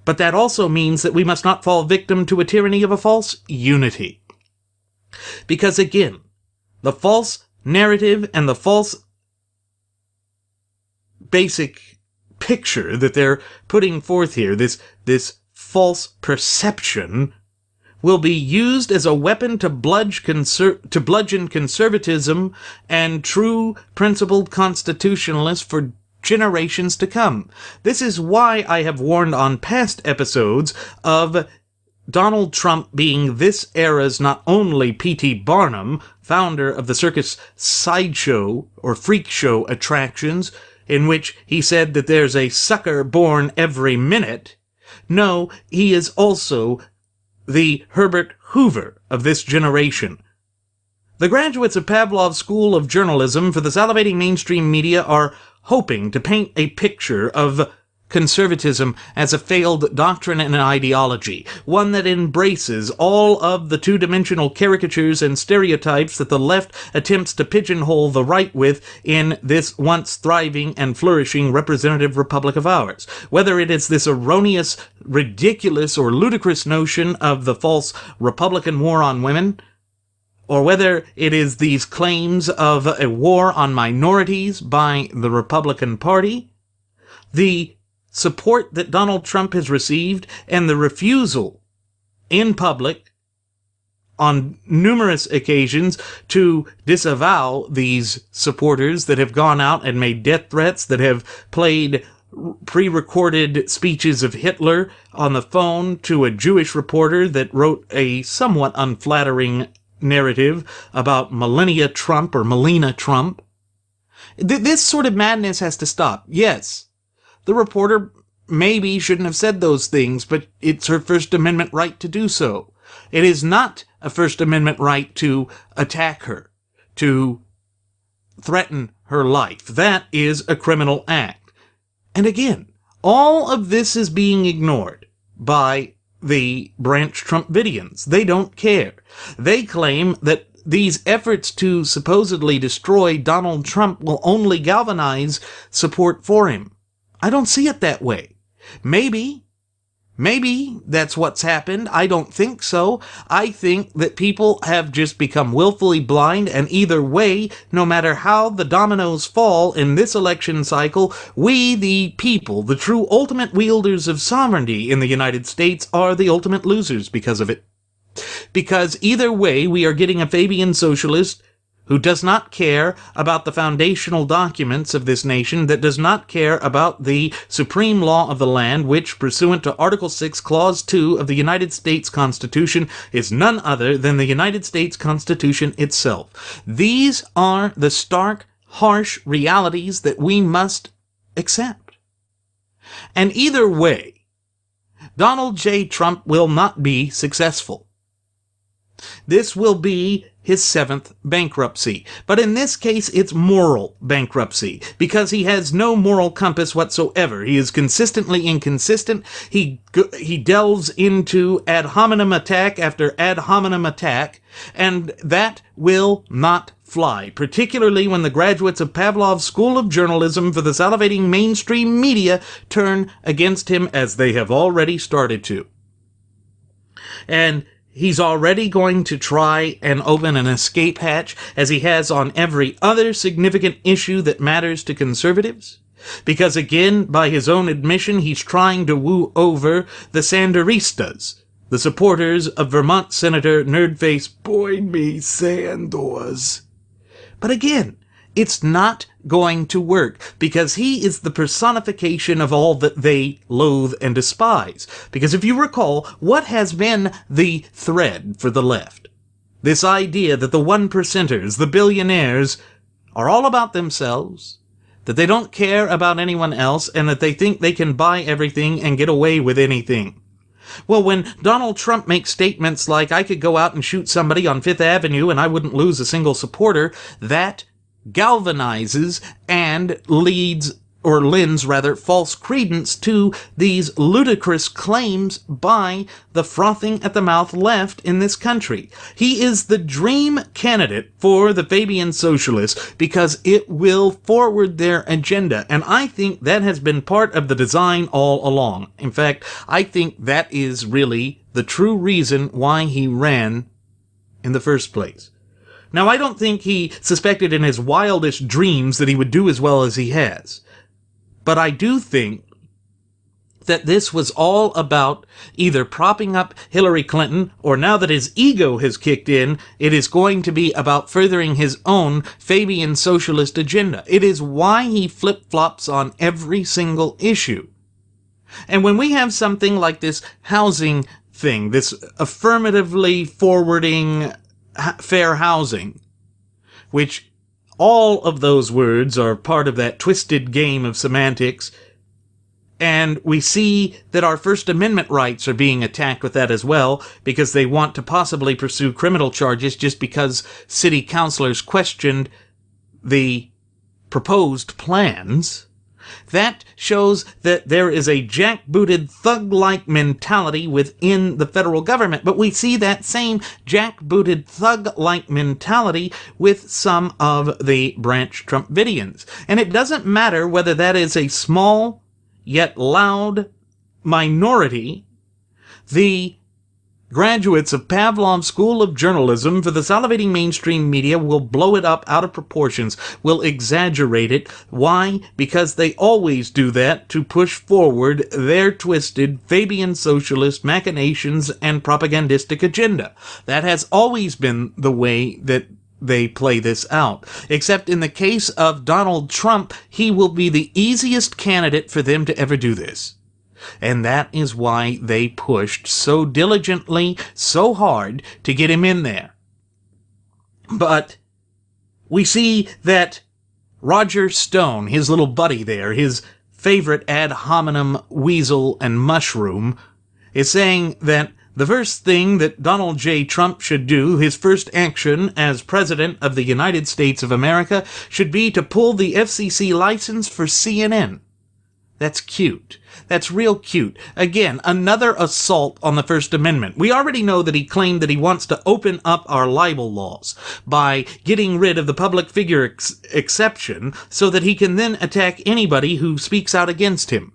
But that also means that we must not fall victim to a tyranny of a false unity. Because again, the false narrative and the false basic picture that they're putting forth here, this false perception, will be used as a weapon to bludgeon conservatism and true principled constitutionalists for generations to come. This is why I have warned on past episodes of Donald Trump being this era's not only P.T. Barnum, founder of the circus sideshow or freak show attractions, in which he said that there's a sucker born every minute. No, he is also the Herbert Hoover of this generation. The graduates of Pavlov's School of Journalism for the salivating mainstream media are hoping to paint a picture of conservatism as a failed doctrine and ideology, one that embraces all of the two-dimensional caricatures and stereotypes that the left attempts to pigeonhole the right with in this once thriving and flourishing representative republic of ours. Whether it is this erroneous, ridiculous, or ludicrous notion of the false Republican war on women, or whether it is these claims of a war on minorities by the Republican Party, the support that Donald Trump has received and the refusal in public on numerous occasions to disavow these supporters that have gone out and made death threats, that have played pre-recorded speeches of Hitler on the phone to a Jewish reporter that wrote a somewhat unflattering narrative about Melania Trump or Melina Trump. This sort of madness has to stop. Yes, the reporter maybe shouldn't have said those things, but it's her First Amendment right to do so. It is not a First Amendment right to attack her, to threaten her life. That is a criminal act. And again, all of this is being ignored by the Branch Trumpidians. They don't care. They claim that these efforts to supposedly destroy Donald Trump will only galvanize support for him. I don't see it that way. Maybe that's what's happened. I don't think so. I think that people have just become willfully blind, and either way, no matter how the dominoes fall in this election cycle, we, the people, the true ultimate wielders of sovereignty in the United States, are the ultimate losers because of it. Because either way, we are getting a Fabian socialist who does not care about the foundational documents of this nation, that does not care about the supreme law of the land, which, pursuant to Article 6, Clause 2 of the United States Constitution, is none other than the United States Constitution itself. These are the stark, harsh realities that we must accept. And either way, Donald J. Trump will not be successful. This will be his 7th bankruptcy. But in this case, it's moral bankruptcy, because he has no moral compass whatsoever. He is consistently inconsistent. He delves into ad hominem attack after ad hominem attack, and that will not fly, particularly when the graduates of Pavlov's School of Journalism for the salivating mainstream media turn against him, as they have already started to. And he's already going to try and open an escape hatch, as he has on every other significant issue that matters to conservatives. Because again, by his own admission, he's trying to woo over the Sanderistas, the supporters of Vermont Senator Nerdface Boyd B. Sanders. But again, it's not going to work, because he is the personification of all that they loathe and despise. Because if you recall, what has been the thread for the left? This idea that the 1%ers, the billionaires, are all about themselves, that they don't care about anyone else, and that they think they can buy everything and get away with anything. Well, when Donald Trump makes statements like, I could go out and shoot somebody on Fifth Avenue and I wouldn't lose a single supporter, that galvanizes and lends false credence to these ludicrous claims by the frothing at the mouth left in this country. He is the dream candidate for the Fabian Socialists because it will forward their agenda, and I think that has been part of the design all along. In fact, I think that is really the true reason why he ran in the first place. Now, I don't think he suspected in his wildest dreams that he would do as well as he has. But I do think that this was all about either propping up Hillary Clinton, or now that his ego has kicked in, it is going to be about furthering his own Fabian socialist agenda. It is why he flip-flops on every single issue. And when we have something like this housing thing, this affirmatively forwarding fair housing, which all of those words are part of that twisted game of semantics, and we see that our First Amendment rights are being attacked with that as well, because they want to possibly pursue criminal charges just because city councilors questioned the proposed plans. That shows that there is a jackbooted, thug-like mentality within the federal government. But we see that same jackbooted, thug-like mentality with some of the Branch Trumpidians. And it doesn't matter whether that is a small yet loud minority. The graduates of Pavlov's School of Journalism for the salivating mainstream media will blow it up out of proportions, will exaggerate it. Why? Because they always do that to push forward their twisted Fabian socialist machinations and propagandistic agenda. That has always been the way that they play this out. Except in the case of Donald Trump, he will be the easiest candidate for them to ever do this. And that is why they pushed so diligently, so hard to get him in there. But we see that Roger Stone, his little buddy there, his favorite ad hominem weasel and mushroom, is saying that the first thing that Donald J. Trump should do, his first action as President of the United States of America, should be to pull the FCC license for CNN. That's cute. That's real cute. Again, another assault on the First Amendment. We already know that he claimed that he wants to open up our libel laws by getting rid of the public figure exception so that he can then attack anybody who speaks out against him.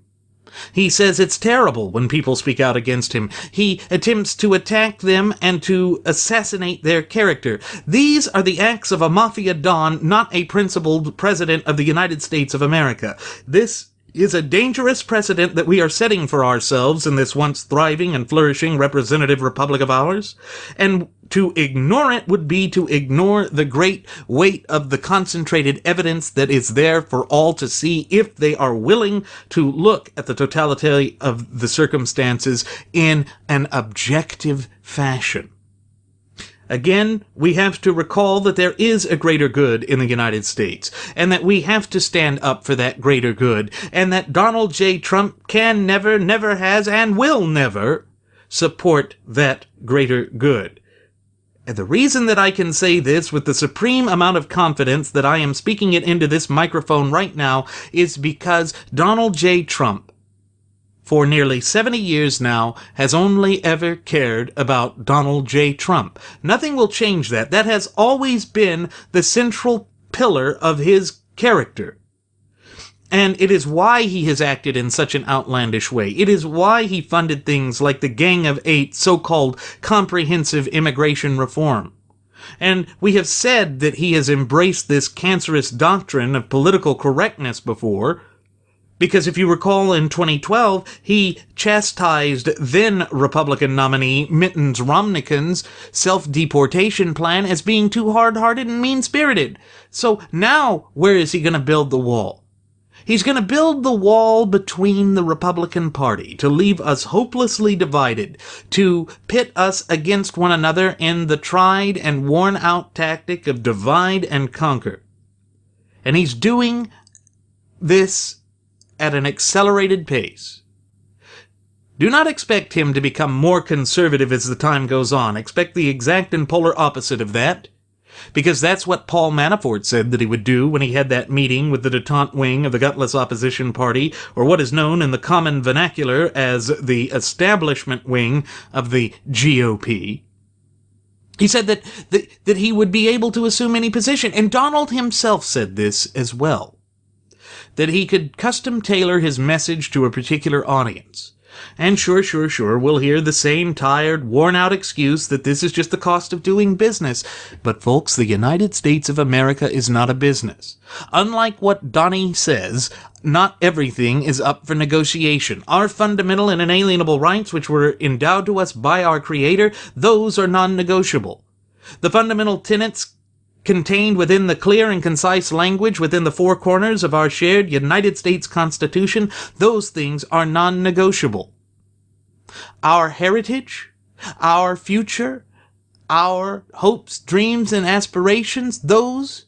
He says it's terrible when people speak out against him. He attempts to attack them and to assassinate their character. These are the acts of a mafia don, not a principled president of the United States of America. This is a dangerous precedent that we are setting for ourselves in this once thriving and flourishing representative republic of ours. And to ignore it would be to ignore the great weight of the concentrated evidence that is there for all to see if they are willing to look at the totality of the circumstances in an objective fashion. Again, we have to recall that there is a greater good in the United States, and that we have to stand up for that greater good, and that Donald J. Trump can never, never has, and will never support that greater good. And the reason that I can say this with the supreme amount of confidence that I am speaking it into this microphone right now is because Donald J. Trump, for nearly 70 years now, has only ever cared about Donald J. Trump. Nothing will change that. That has always been the central pillar of his character. And it is why he has acted in such an outlandish way. It is why he funded things like the Gang of Eight, so-called comprehensive immigration reform. And we have said that he has embraced this cancerous doctrine of political correctness before, because if you recall in 2012, he chastised then Republican nominee Mittens Romney's self-deportation plan as being too hard-hearted and mean-spirited. So now, where is he going to build the wall? He's going to build the wall between the Republican Party to leave us hopelessly divided, to pit us against one another in the tried and worn-out tactic of divide and conquer. And he's doing this at an accelerated pace. Do not expect him to become more conservative as the time goes on. Expect the exact and polar opposite of that. Because that's what Paul Manafort said that he would do when he had that meeting with the détente wing of the gutless opposition party, or what is known in the common vernacular as the establishment wing of the GOP. He said that he would be able to assume any position, and Donald himself said this as well, that he could custom tailor his message to a particular audience. And sure, we'll hear the same tired, worn-out excuse that this is just the cost of doing business. But folks, the United States of America is not a business. Unlike what Donnie says, not everything is up for negotiation. Our fundamental and inalienable rights, which were endowed to us by our Creator, those are non-negotiable. The fundamental tenets contained within the clear and concise language within the four corners of our shared United States Constitution, those things are non-negotiable. Our heritage, our future, our hopes, dreams, and aspirations, those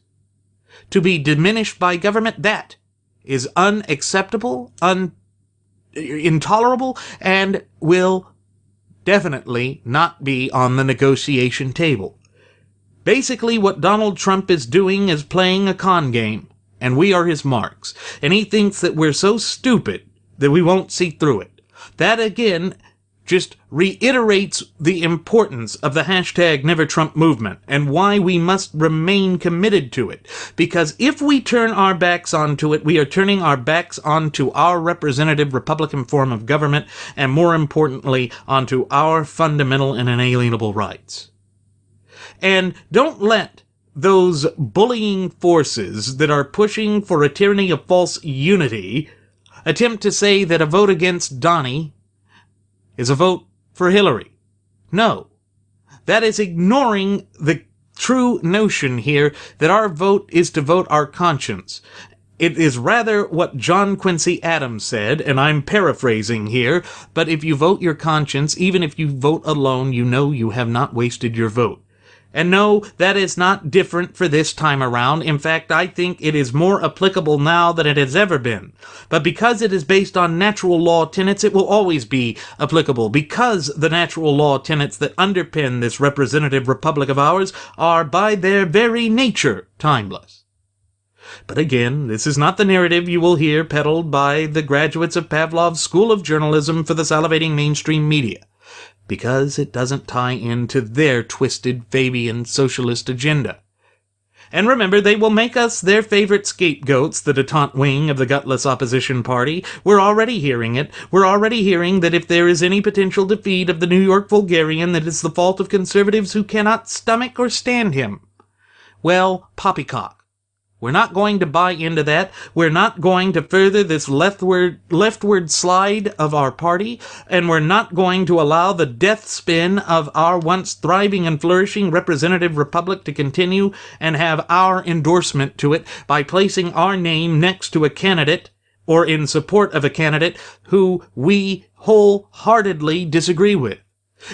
to be diminished by government, that is unacceptable, intolerable, and will definitely not be on the negotiation table. Basically, what Donald Trump is doing is playing a con game, and we are his marks. And he thinks that we're so stupid that we won't see through it. That, again, just reiterates the importance of the hashtag #NeverTrump movement and why we must remain committed to it. Because if we turn our backs onto it, we are turning our backs onto our representative Republican form of government, and more importantly, onto our fundamental and inalienable rights. And don't let those bullying forces that are pushing for a tyranny of false unity attempt to say that a vote against Donnie is a vote for Hillary. No. That is ignoring the true notion here that our vote is to vote our conscience. It is rather what John Quincy Adams said, and I'm paraphrasing here, but if you vote your conscience, even if you vote alone, you know you have not wasted your vote. And no, that is not different for this time around. In fact, I think it is more applicable now than it has ever been. But because it is based on natural law tenets, it will always be applicable, because the natural law tenets that underpin this representative republic of ours are, by their very nature, timeless. But again, this is not the narrative you will hear peddled by the graduates of Pavlov's School of Journalism for the salivating mainstream media, because it doesn't tie into their twisted Fabian socialist agenda. And remember, they will make us their favorite scapegoats, the détente wing of the gutless opposition party. We're already hearing it. We're already hearing that if there is any potential defeat of the New York Vulgarian, that it's the fault of conservatives who cannot stomach or stand him. Well, poppycock. We're not going to buy into that. We're not going to further this leftward slide of our party, and we're not going to allow the death spin of our once thriving and flourishing representative republic to continue and have our endorsement to it by placing our name next to a candidate or in support of a candidate who we wholeheartedly disagree with.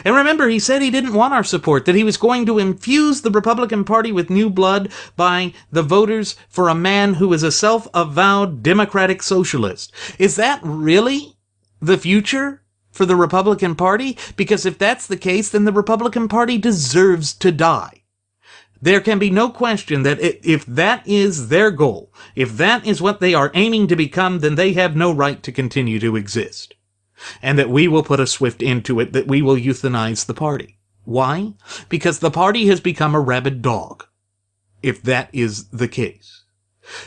And remember, he said he didn't want our support, that he was going to infuse the Republican Party with new blood by the voters for a man who is a self-avowed democratic socialist. Is that really the future for the Republican Party? Because if that's the case, then the Republican Party deserves to die. There can be no question that if that is their goal, if that is what they are aiming to become, then they have no right to continue to exist. And that we will put a swift end to it, that we will euthanize the party. Why? Because the party has become a rabid dog, if that is the case.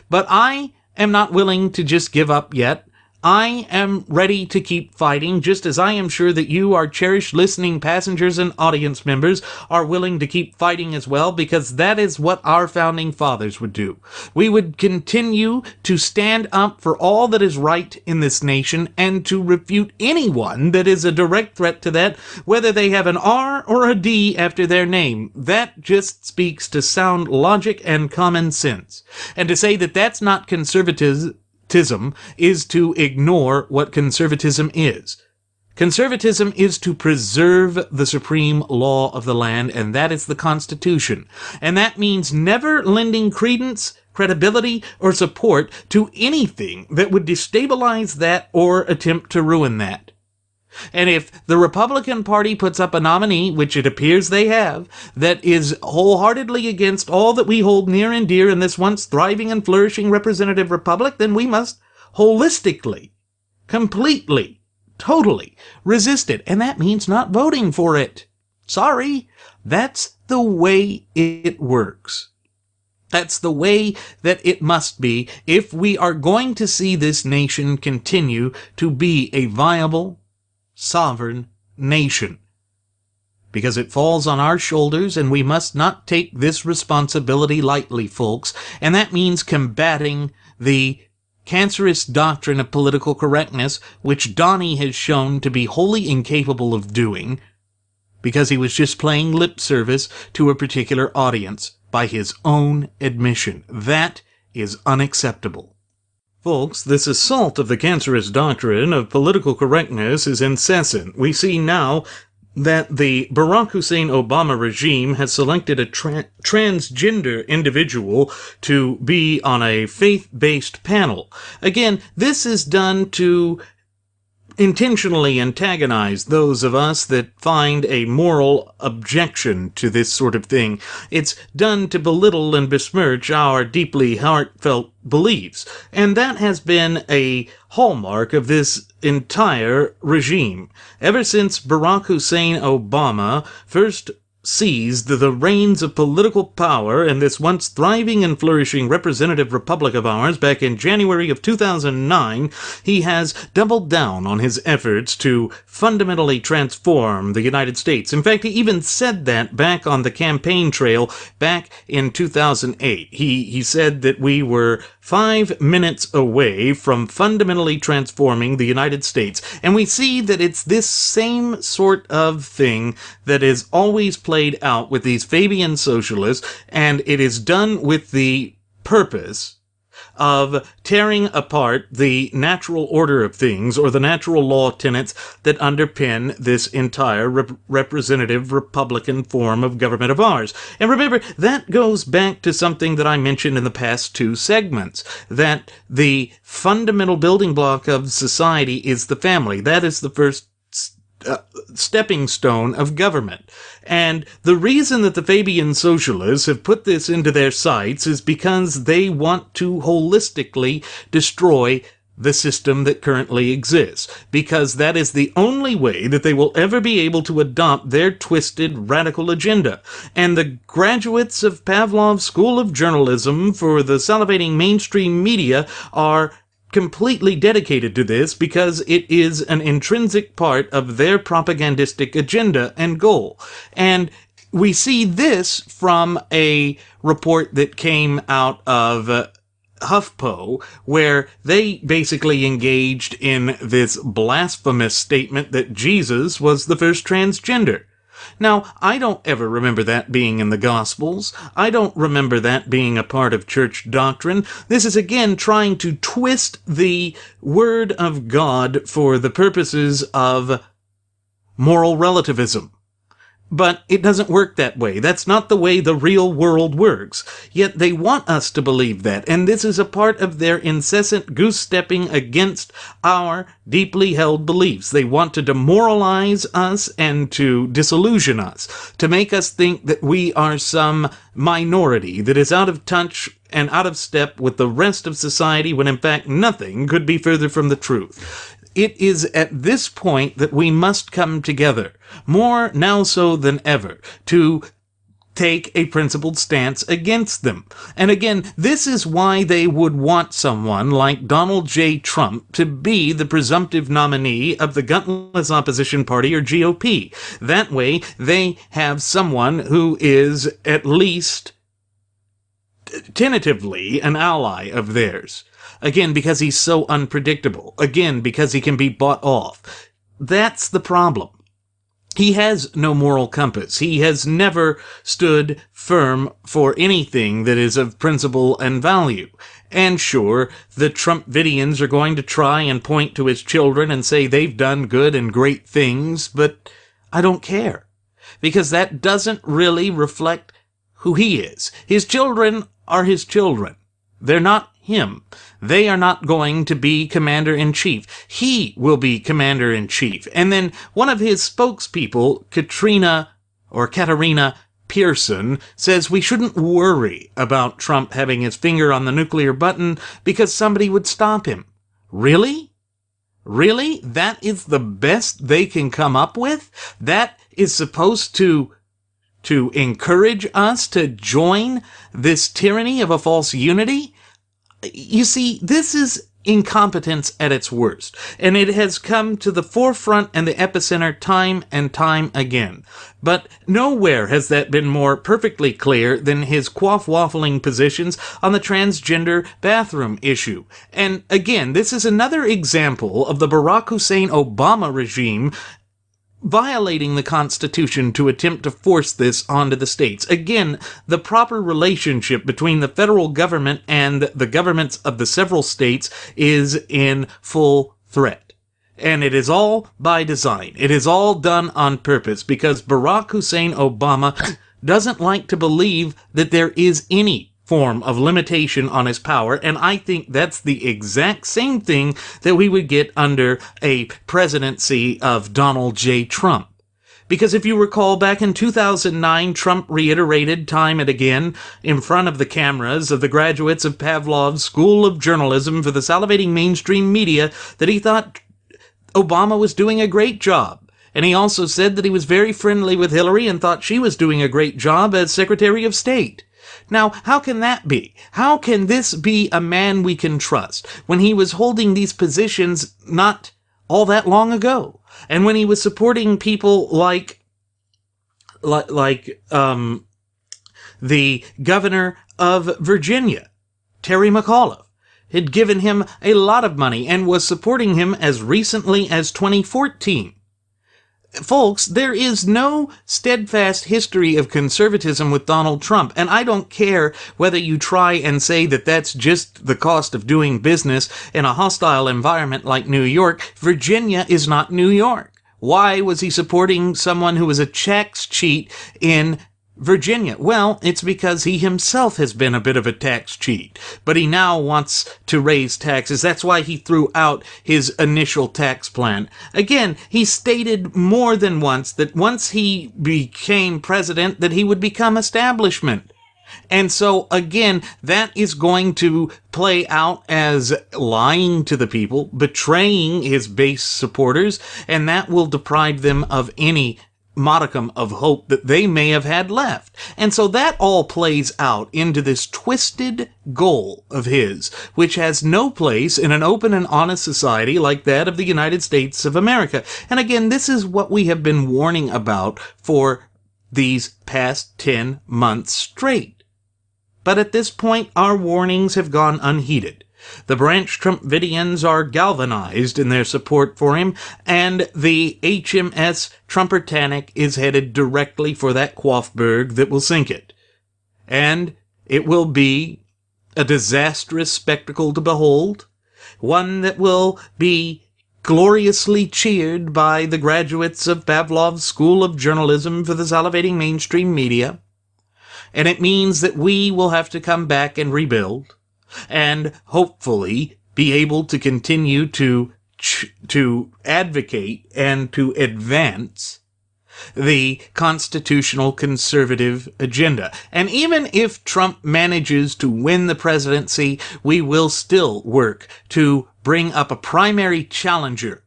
But I am not willing to just give up yet. I am ready to keep fighting, just as I am sure that you, our cherished listening passengers and audience members, are willing to keep fighting as well, because that is what our founding fathers would do. We would continue to stand up for all that is right in this nation and to refute anyone that is a direct threat to that, whether they have an R or a D after their name. That just speaks to sound logic and common sense. And to say that that's not conservatism is to ignore what conservatism is. Conservatism is to preserve the supreme law of the land, and that is the Constitution. And that means never lending credence, credibility, or support to anything that would destabilize that or attempt to ruin that. And if the Republican Party puts up a nominee, which it appears they have, that is wholeheartedly against all that we hold near and dear in this once thriving and flourishing representative republic, then we must holistically, completely, totally resist it. And that means not voting for it. Sorry, that's the way it works. That's the way that it must be if we are going to see this nation continue to be a viable, sovereign nation. Because it falls on our shoulders, and we must not take this responsibility lightly, folks. And that means combating the cancerous doctrine of political correctness, which Donnie has shown to be wholly incapable of doing, because he was just playing lip service to a particular audience by his own admission. That is unacceptable. Folks, this assault of the cancerous doctrine of political correctness is incessant. We see now that the Barack Hussein Obama regime has selected a transgender individual to be on a faith-based panel. Again, this is done to intentionally antagonize those of us that find a moral objection to this sort of thing. It's done to belittle and besmirch our deeply heartfelt beliefs, and that has been a hallmark of this entire regime. Ever since Barack Hussein Obama first seized the reins of political power in this once thriving and flourishing representative republic of ours back in January of 2009, he has doubled down on his efforts to fundamentally transform the United States. In fact, he even said that back on the campaign trail back in 2008. He said that we were 5 minutes away from fundamentally transforming the United States. And we see that it's this same sort of thing that is always played out with these Fabian socialists, and it is done with the purpose of tearing apart the natural order of things, or the natural law tenets that underpin this entire representative Republican form of government of ours. And remember, that goes back to something that I mentioned in the past 2 segments, that the fundamental building block of society is the family. That is the first stepping stone of government. And the reason that the Fabian socialists have put this into their sights is because they want to holistically destroy the system that currently exists, because that is the only way that they will ever be able to adopt their twisted, radical agenda. And the graduates of Pavlov's School of Journalism for the salivating mainstream media are completely dedicated to this, because it is an intrinsic part of their propagandistic agenda and goal. And we see this from a report that came out of HuffPo, where they basically engaged in this blasphemous statement that Jesus was the first transgender. Now, I don't ever remember that being in the Gospels. I don't remember that being a part of church doctrine. This is again trying to twist the Word of God for the purposes of moral relativism. But it doesn't work that way. That's not the way the real world works. Yet they want us to believe that, and this is a part of their incessant goose-stepping against our deeply held beliefs. They want to demoralize us and to disillusion us, to make us think that we are some minority that is out of touch and out of step with the rest of society, when in fact nothing could be further from the truth. It is at this point that we must come together, more now so than ever, to take a principled stance against them. And again, this is why they would want someone like Donald J. Trump to be the presumptive nominee of the gutless opposition party, or GOP. That way, they have someone who is at least tentatively an ally of theirs. Again, because he's so unpredictable. Again, because he can be bought off. That's the problem. He has no moral compass. He has never stood firm for anything that is of principle and value. And sure, the Trumpidians are going to try and point to his children and say they've done good and great things, but I don't care. Because that doesn't really reflect who he is. His children are his children. They're not him. They are not going to be commander-in-chief. He will be commander-in-chief. And then one of his spokespeople, Katarina Pearson, says we shouldn't worry about Trump having his finger on the nuclear button because somebody would stop him. Really? Really? That is the best they can come up with? That is supposed to encourage us to join this tyranny of a false unity? You see, this is incompetence at its worst, and it has come to the forefront and the epicenter time and time again. But nowhere has that been more perfectly clear than his quaff-waffling positions on the transgender bathroom issue. And again, this is another example of the Barack Hussein Obama regime violating the Constitution to attempt to force this onto the states. Again, the proper relationship between the federal government and the governments of the several states is in full threat. And it is all by design. It is all done on purpose because Barack Hussein Obama doesn't like to believe that there is any form of limitation on his power, and I think that's the exact same thing that we would get under a presidency of Donald J. Trump. Because if you recall, back in 2009, Trump reiterated time and again in front of the cameras of the graduates of Pavlov's School of Journalism for the salivating mainstream media that he thought Obama was doing a great job. And he also said that he was very friendly with Hillary and thought she was doing a great job as Secretary of State. Now, how can that be? How can this be a man we can trust when he was holding these positions not all that long ago? And when he was supporting people like the governor of Virginia, Terry McAuliffe, had given him a lot of money and was supporting him as recently as 2014. Folks, there is no steadfast history of conservatism with Donald Trump, and I don't care whether you try and say that that's just the cost of doing business in a hostile environment like New York. Virginia is not New York. Why was he supporting someone who was a tax cheat in Virginia? Well, it's because he himself has been a bit of a tax cheat, but he now wants to raise taxes. That's why he threw out his initial tax plan. Again, he stated more than once that once he became president, that he would become establishment. And so, again, that is going to play out as lying to the people, betraying his base supporters, and that will deprive them of any modicum of hope that they may have had left. And so that all plays out into this twisted goal of his, which has no place in an open and honest society like that of the United States of America. And again, this is what we have been warning about for these past 10 months straight. But at this point, our warnings have gone unheeded. The Branch Trumpidians are galvanized in their support for him, and the HMS Trumpertanic is headed directly for that quaffberg that will sink it. And it will be a disastrous spectacle to behold, one that will be gloriously cheered by the graduates of Pavlov's School of Journalism for the salivating mainstream media. And it means that we will have to come back and rebuild and hopefully be able to continue to advocate and to advance the constitutional conservative agenda. And even if Trump manages to win the presidency, we will still work to bring up a primary challenger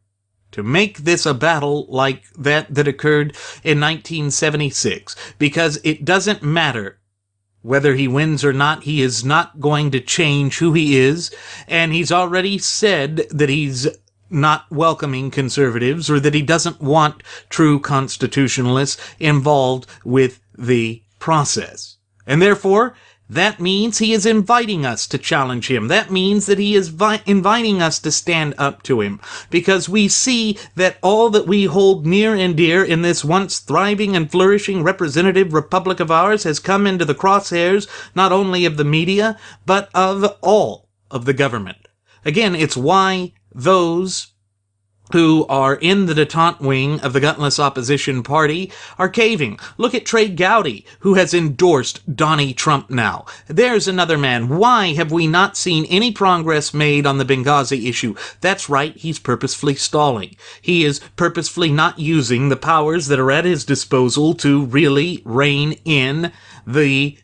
to make this a battle like that occurred in 1976, because it doesn't matter whether he wins or not. He is not going to change who he is, and he's already said that he's not welcoming conservatives, or that he doesn't want true constitutionalists involved with the process. And therefore, that means he is inviting us to challenge him. That means that he is inviting us to stand up to him, because we see that all that we hold near and dear in this once thriving and flourishing representative republic of ours has come into the crosshairs not only of the media, but of all of the government. Again, it's why those who are in the detente wing of the gutless opposition party are caving. Look at Trey Gowdy, who has endorsed Donnie Trump now. There's another man. Why have we not seen any progress made on the Benghazi issue? That's right, he's purposefully stalling. He is purposefully not using the powers that are at his disposal to really rein in the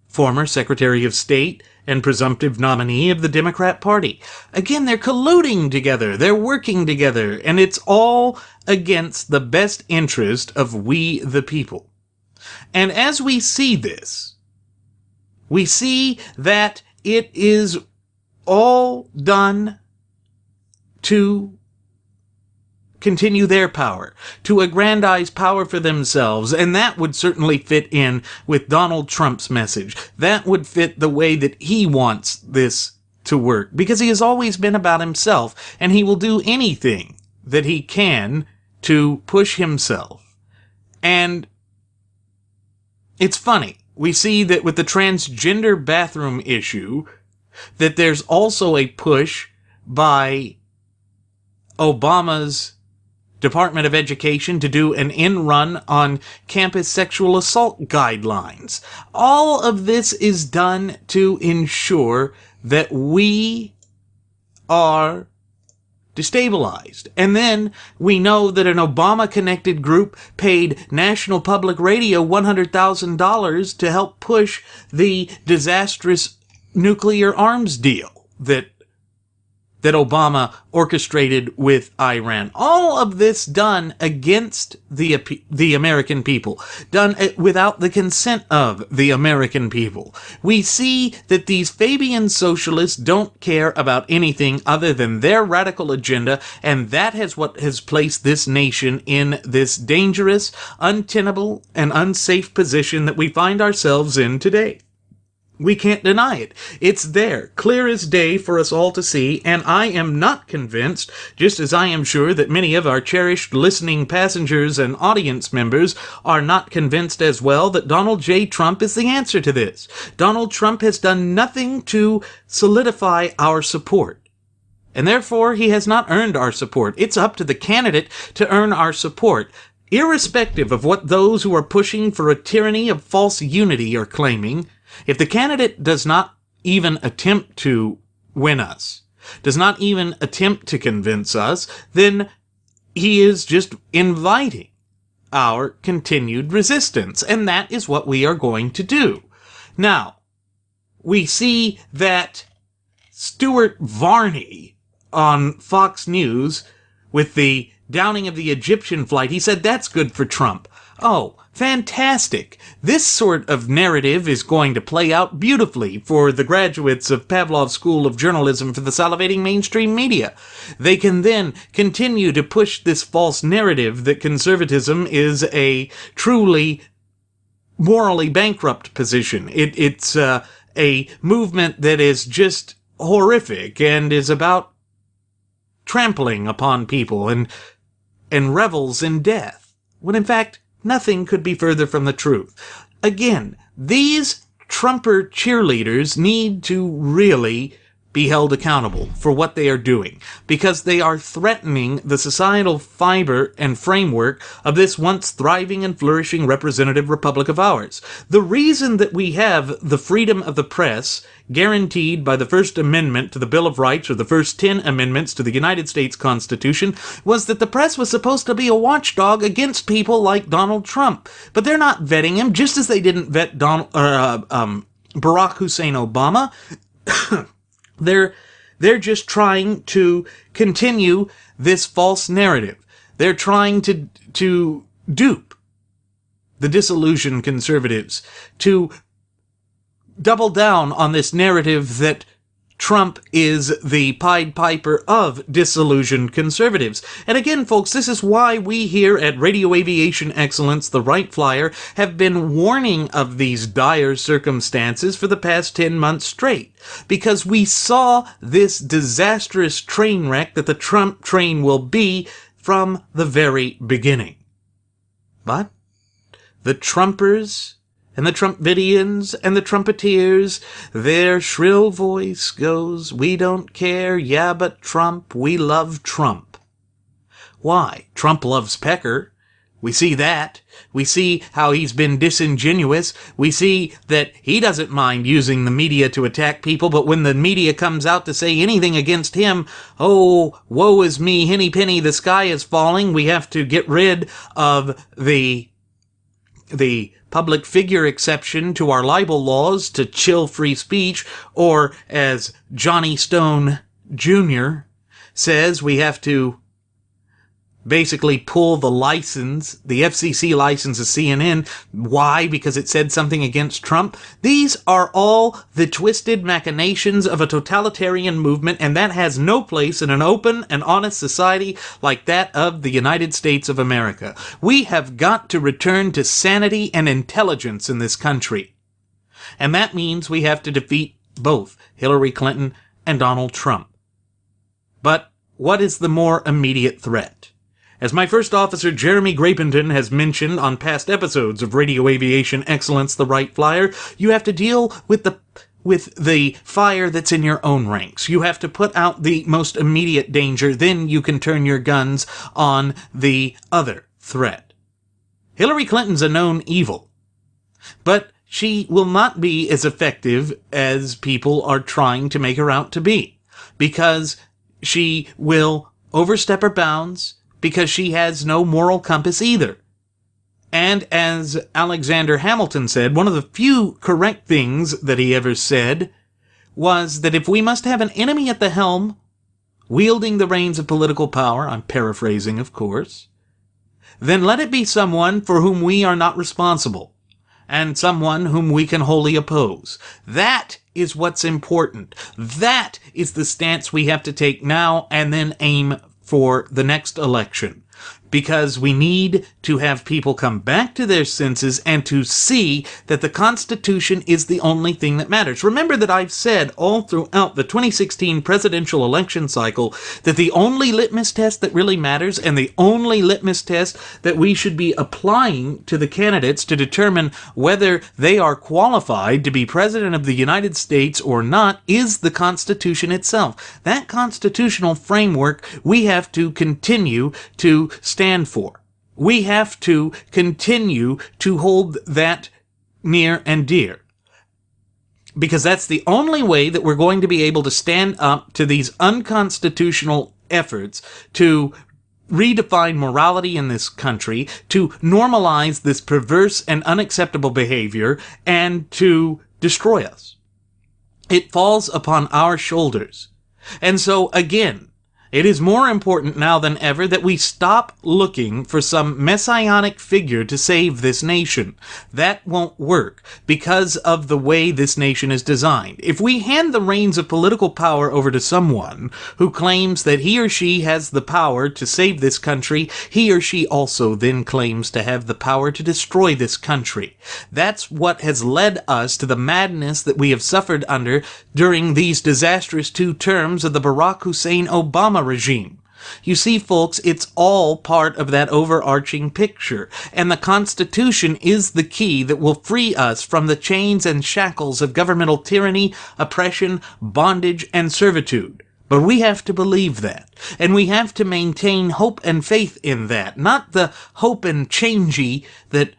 former Secretary of State and presumptive nominee of the Democrat Party. Again, they're colluding together, they're working together, and it's all against the best interest of we the people. And as we see this, we see that it is all done to continue their power, to aggrandize power for themselves, and that would certainly fit in with Donald Trump's message. That would fit the way that he wants this to work, because he has always been about himself, and he will do anything that he can to push himself. And it's funny, we see that with the transgender bathroom issue, that there's also a push by Obama's Department of Education to do an in-run on campus sexual assault guidelines. All of this is done to ensure that we are destabilized. And then we know that an Obama-connected group paid National Public Radio $100,000 to help push the disastrous nuclear arms deal that Obama orchestrated with Iran. All of this done against the American people, done without the consent of the American people. We see that these Fabian socialists don't care about anything other than their radical agenda, and that is what has placed this nation in this dangerous, untenable, and unsafe position that we find ourselves in today. We can't deny it. It's there, clear as day for us all to see, and I am not convinced, just as I am sure that many of our cherished listening passengers and audience members are not convinced as well, that Donald J. Trump is the answer to this. Donald Trump has done nothing to solidify our support, and therefore he has not earned our support. It's up to the candidate to earn our support, irrespective of what those who are pushing for a tyranny of false unity are claiming. If the candidate does not even attempt to win us, does not even attempt to convince us, then he is just inviting our continued resistance, and that is what we are going to do. Now, we see that Stuart Varney on Fox News with the downing of the Egyptian flight, he said that's good for Trump. Oh, fantastic. This sort of narrative is going to play out beautifully for the graduates of Pavlov's School of Journalism for the salivating mainstream media. They can then continue to push this false narrative that conservatism is a truly morally bankrupt position. It's a movement that is just horrific and is about trampling upon people and revels in death, when in fact nothing could be further from the truth. Again, these Trumper cheerleaders need to really be held accountable for what they are doing, because they are threatening the societal fiber and framework of this once thriving and flourishing representative republic of ours. The reason that we have the freedom of the press guaranteed by the First Amendment to the Bill of Rights, or the first 10 amendments to the United States Constitution, was that the press was supposed to be a watchdog against people like Donald Trump. But they're not vetting him, just as they didn't vet Barack Hussein Obama. They're just trying to continue this false narrative. They're trying to dupe the disillusioned conservatives, to double down on this narrative that Trump is the Pied Piper of disillusioned conservatives. And again, folks, this is why we here at Radio Aviation Excellence, the Wright Flyer, have been warning of these dire circumstances for the past 10 months straight. Because we saw this disastrous train wreck that the Trump train will be from the very beginning. But the Trumpers and the Trumpidians and the Trumpeteers, their shrill voice goes, "We don't care, yeah, but Trump, we love Trump." Why? Trump loves Pecker. We see that. We see how he's been disingenuous. We see that he doesn't mind using the media to attack people, but when the media comes out to say anything against him, oh, woe is me, henny penny, the sky is falling, we have to get rid of the public figure exception to our libel laws to chill free speech, or as Johnny Stone Jr. says, we have to basically pull the license, the FCC license of CNN. Why? Because it said something against Trump. These are all the twisted machinations of a totalitarian movement, and that has no place in an open and honest society like that of the United States of America. We have got to return to sanity and intelligence in this country. And that means we have to defeat both Hillary Clinton and Donald Trump. But what is the more immediate threat? As my first officer, Jeremy Grapington, has mentioned on past episodes of Radio Aviation Excellence, the Wright Flyer, you have to deal with the fire that's in your own ranks. You have to put out the most immediate danger, then you can turn your guns on the other threat. Hillary Clinton's a known evil, but she will not be as effective as people are trying to make her out to be, because she will overstep her bounds, because she has no moral compass either. And as Alexander Hamilton said, one of the few correct things that he ever said was that if we must have an enemy at the helm, wielding the reins of political power, I'm paraphrasing, of course, then let it be someone for whom we are not responsible, and someone whom we can wholly oppose. That is what's important. That is the stance we have to take now and then aim for the next election, because we need to have people come back to their senses and to see that the Constitution is the only thing that matters. Remember that I've said all throughout the 2016 presidential election cycle that the only litmus test that really matters, and the only litmus test that we should be applying to the candidates to determine whether they are qualified to be president of the United States or not, is the Constitution itself. That constitutional framework we have to continue to stand for. We have to continue to hold that near and dear, because that's the only way that we're going to be able to stand up to these unconstitutional efforts to redefine morality in this country, to normalize this perverse and unacceptable behavior, and to destroy us. It falls upon our shoulders. And so, again, it is more important now than ever that we stop looking for some messianic figure to save this nation. That won't work because of the way this nation is designed. If we hand the reins of political power over to someone who claims that he or she has the power to save this country, he or she also then claims to have the power to destroy this country. That's what has led us to the madness that we have suffered under during these disastrous 2 terms of the Barack Hussein Obama regime. You see, folks, it's all part of that overarching picture, and the Constitution is the key that will free us from the chains and shackles of governmental tyranny, oppression, bondage, and servitude. But we have to believe that, and we have to maintain hope and faith in that, not the hope and changey that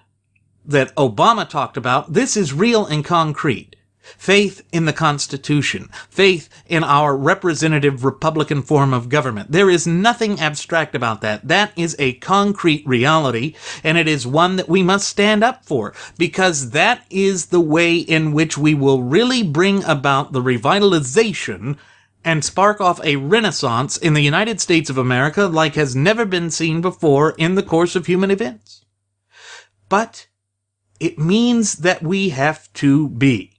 Obama talked about. This is real and concrete. Faith in the Constitution, faith in our representative Republican form of government. There is nothing abstract about that. That is a concrete reality, and it is one that we must stand up for, because that is the way in which we will really bring about the revitalization and spark off a renaissance in the United States of America like has never been seen before in the course of human events. But it means that we have to be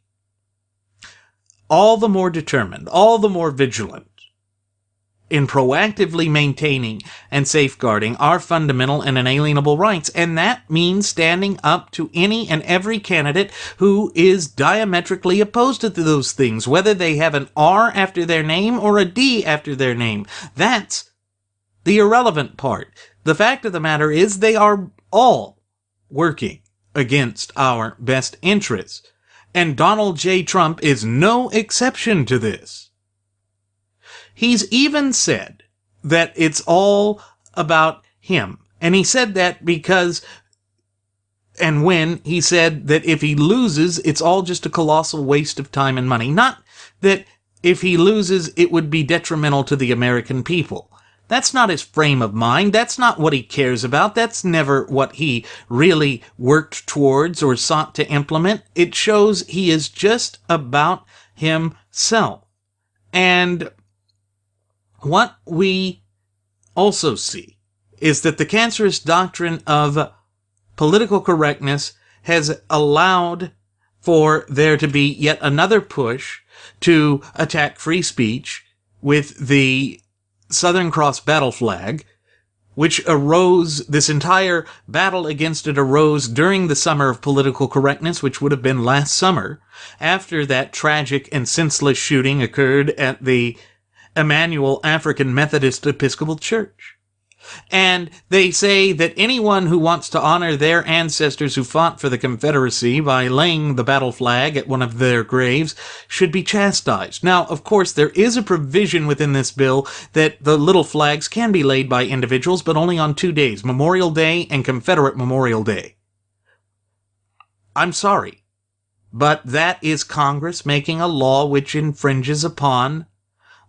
all the more determined, all the more vigilant in proactively maintaining and safeguarding our fundamental and inalienable rights. And that means standing up to any and every candidate who is diametrically opposed to those things, whether they have an R after their name or a D after their name. That's the irrelevant part. The fact of the matter is they are all working against our best interests. And Donald J. Trump is no exception to this. He's even said that it's all about him. And he said that because, and when he said that if he loses, it's all just a colossal waste of time and money. Not that if he loses, it would be detrimental to the American people. That's not his frame of mind. That's not what he cares about. That's never what he really worked towards or sought to implement. It shows he is just about himself. And what we also see is that the cancerous doctrine of political correctness has allowed for there to be yet another push to attack free speech with the Southern Cross battle flag, which arose, this entire battle against it arose during the summer of political correctness, which would have been last summer, after that tragic and senseless shooting occurred at the Emmanuel African Methodist Episcopal Church. And they say that anyone who wants to honor their ancestors who fought for the Confederacy by laying the battle flag at one of their graves should be chastised. Now, of course, there is a provision within this bill that the little flags can be laid by individuals, but only on 2 days, Memorial Day and Confederate Memorial Day. I'm sorry, but that is Congress making a law which infringes upon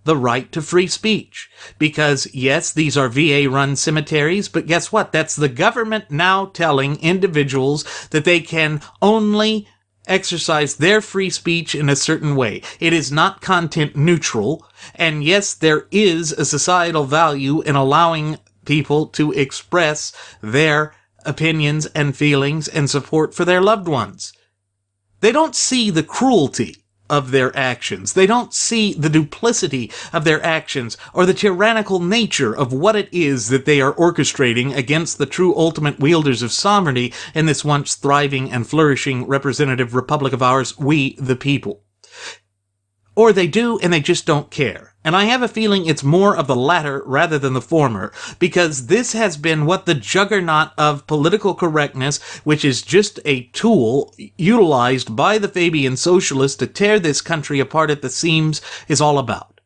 the right to free speech. Because, yes, these are VA-run cemeteries, but guess what? That's the government now telling individuals that they can only exercise their free speech in a certain way. It is not content neutral, and yes, there is a societal value in allowing people to express their opinions and feelings and support for their loved ones. They don't see the cruelty of their actions. They don't see the duplicity of their actions or the tyrannical nature of what it is that they are orchestrating against the true ultimate wielders of sovereignty in this once thriving and flourishing representative republic of ours, we the people. Or they do, and they just don't care. And I have a feeling it's more of the latter rather than the former, because this has been what the juggernaut of political correctness, which is just a tool utilized by the Fabian socialists to tear this country apart at the seams, is all about.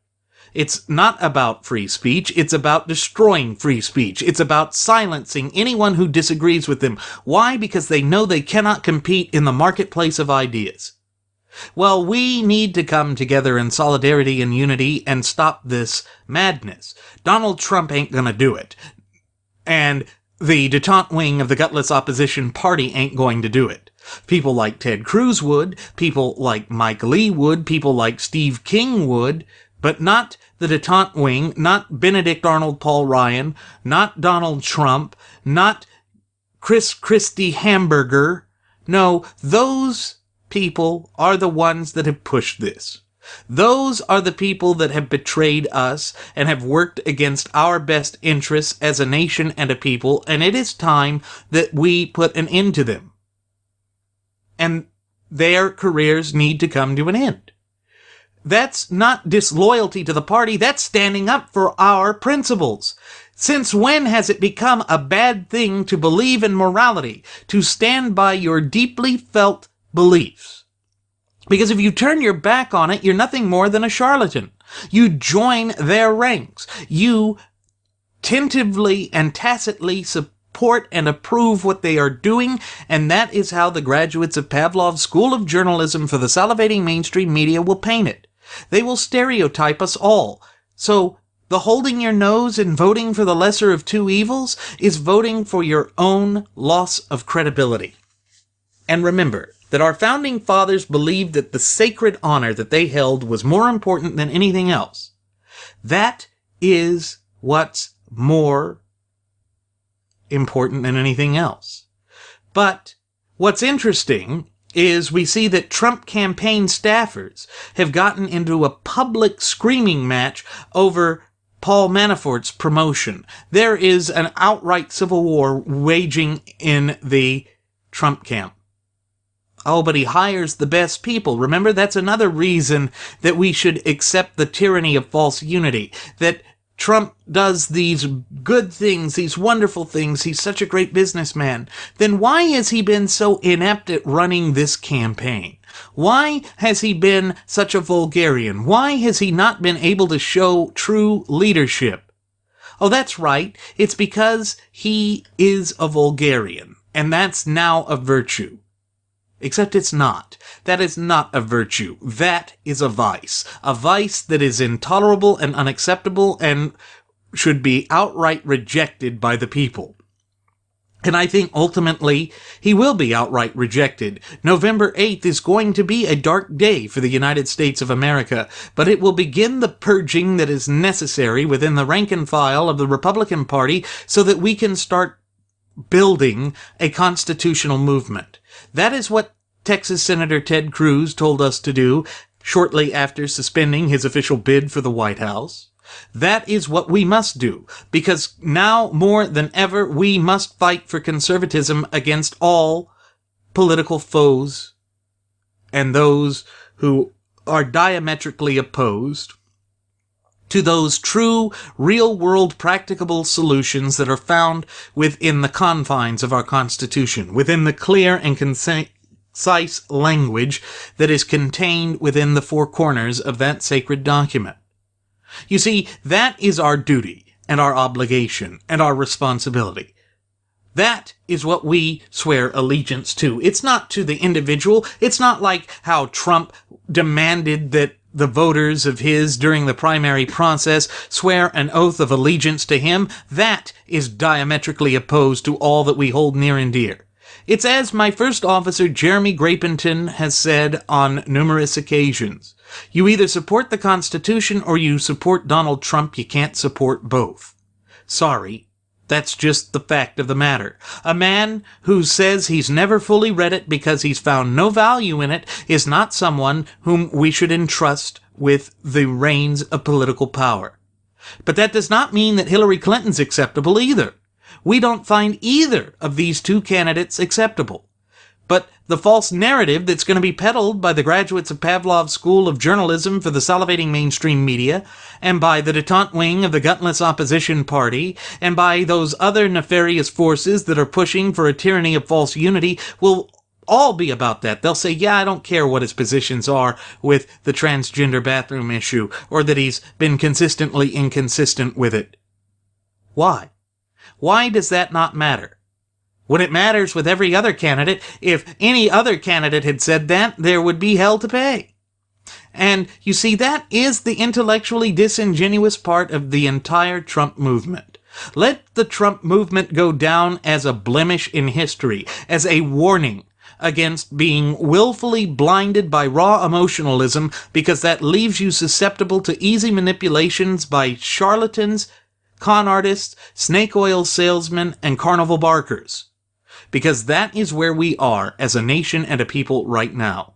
It's not about free speech, it's about destroying free speech. It's about silencing anyone who disagrees with them. Why? Because they know they cannot compete in the marketplace of ideas. Well, we need to come together in solidarity and unity and stop this madness. Donald Trump ain't gonna do it. And the detente wing of the gutless opposition party ain't going to do it. People like Ted Cruz would, people like Mike Lee would, people like Steve King would, but not the detente wing, not Benedict Arnold Paul Ryan, not Donald Trump, not Chris Christie Hamburger. No, those people are the ones that have pushed this. Those are the people that have betrayed us and have worked against our best interests as a nation and a people, and it is time that we put an end to them. And their careers need to come to an end. That's not disloyalty to the party, that's standing up for our principles. Since when has it become a bad thing to believe in morality, to stand by your deeply felt beliefs? Because if you turn your back on it, you're nothing more than a charlatan. You join their ranks. You tentatively and tacitly support and approve what they are doing, and that is how the graduates of Pavlov's School of Journalism for the salivating mainstream media will paint it. They will stereotype us all. So the holding your nose and voting for the lesser of two evils is voting for your own loss of credibility. And remember that our founding fathers believed that the sacred honor that they held was more important than anything else. That is what's more important than anything else. But what's interesting is we see that Trump campaign staffers have gotten into a public screaming match over Paul Manafort's promotion. There is an outright civil war waging in the Trump camp. Oh, but he hires the best people. Remember, that's another reason that we should accept the tyranny of false unity. That Trump does these good things, these wonderful things, he's such a great businessman. Then why has he been so inept at running this campaign? Why has he been such a vulgarian? Why has he not been able to show true leadership? Oh, that's right. It's because he is a vulgarian, and that's now a virtue. Except it's not. That is not a virtue. That is a vice. A vice that is intolerable and unacceptable and should be outright rejected by the people. And I think ultimately he will be outright rejected. November 8th is going to be a dark day for the United States of America, but it will begin the purging that is necessary within the rank and file of the Republican Party so that we can start building a constitutional movement. That is what Texas Senator Ted Cruz told us to do shortly after suspending his official bid for the White House. That is what we must do, because now more than ever we must fight for conservatism against all political foes and those who are diametrically opposed to those true, real-world, practicable solutions that are found within the confines of our Constitution, within the clear and concise language that is contained within the four corners of that sacred document. You see, that is our duty and our obligation and our responsibility. That is what we swear allegiance to. It's not to the individual. It's not like how Trump demanded that the voters of his during the primary process swear an oath of allegiance to him. That is diametrically opposed to all that we hold near and dear. It's as my first officer, Jeremy Grapington, has said on numerous occasions. You either support the Constitution or you support Donald Trump. You can't support both. Sorry, that's just the fact of the matter. A man who says he's never fully read it because he's found no value in it is not someone whom we should entrust with the reins of political power. But that does not mean that Hillary Clinton's acceptable either. We don't find either of these two candidates acceptable. But the false narrative that's going to be peddled by the graduates of Pavlov's School of Journalism for the salivating mainstream media, and by the detente wing of the gutless opposition party, and by those other nefarious forces that are pushing for a tyranny of false unity will all be about that. They'll say, yeah, I don't care what his positions are with the transgender bathroom issue, or that he's been consistently inconsistent with it. Why? Why does that not matter? When it matters with every other candidate, if any other candidate had said that, there would be hell to pay. And you see, that is the intellectually disingenuous part of the entire Trump movement. Let the Trump movement go down as a blemish in history, as a warning against being willfully blinded by raw emotionalism, because that leaves you susceptible to easy manipulations by charlatans, con artists, snake oil salesmen, and carnival barkers. Because that is where we are as a nation and a people right now.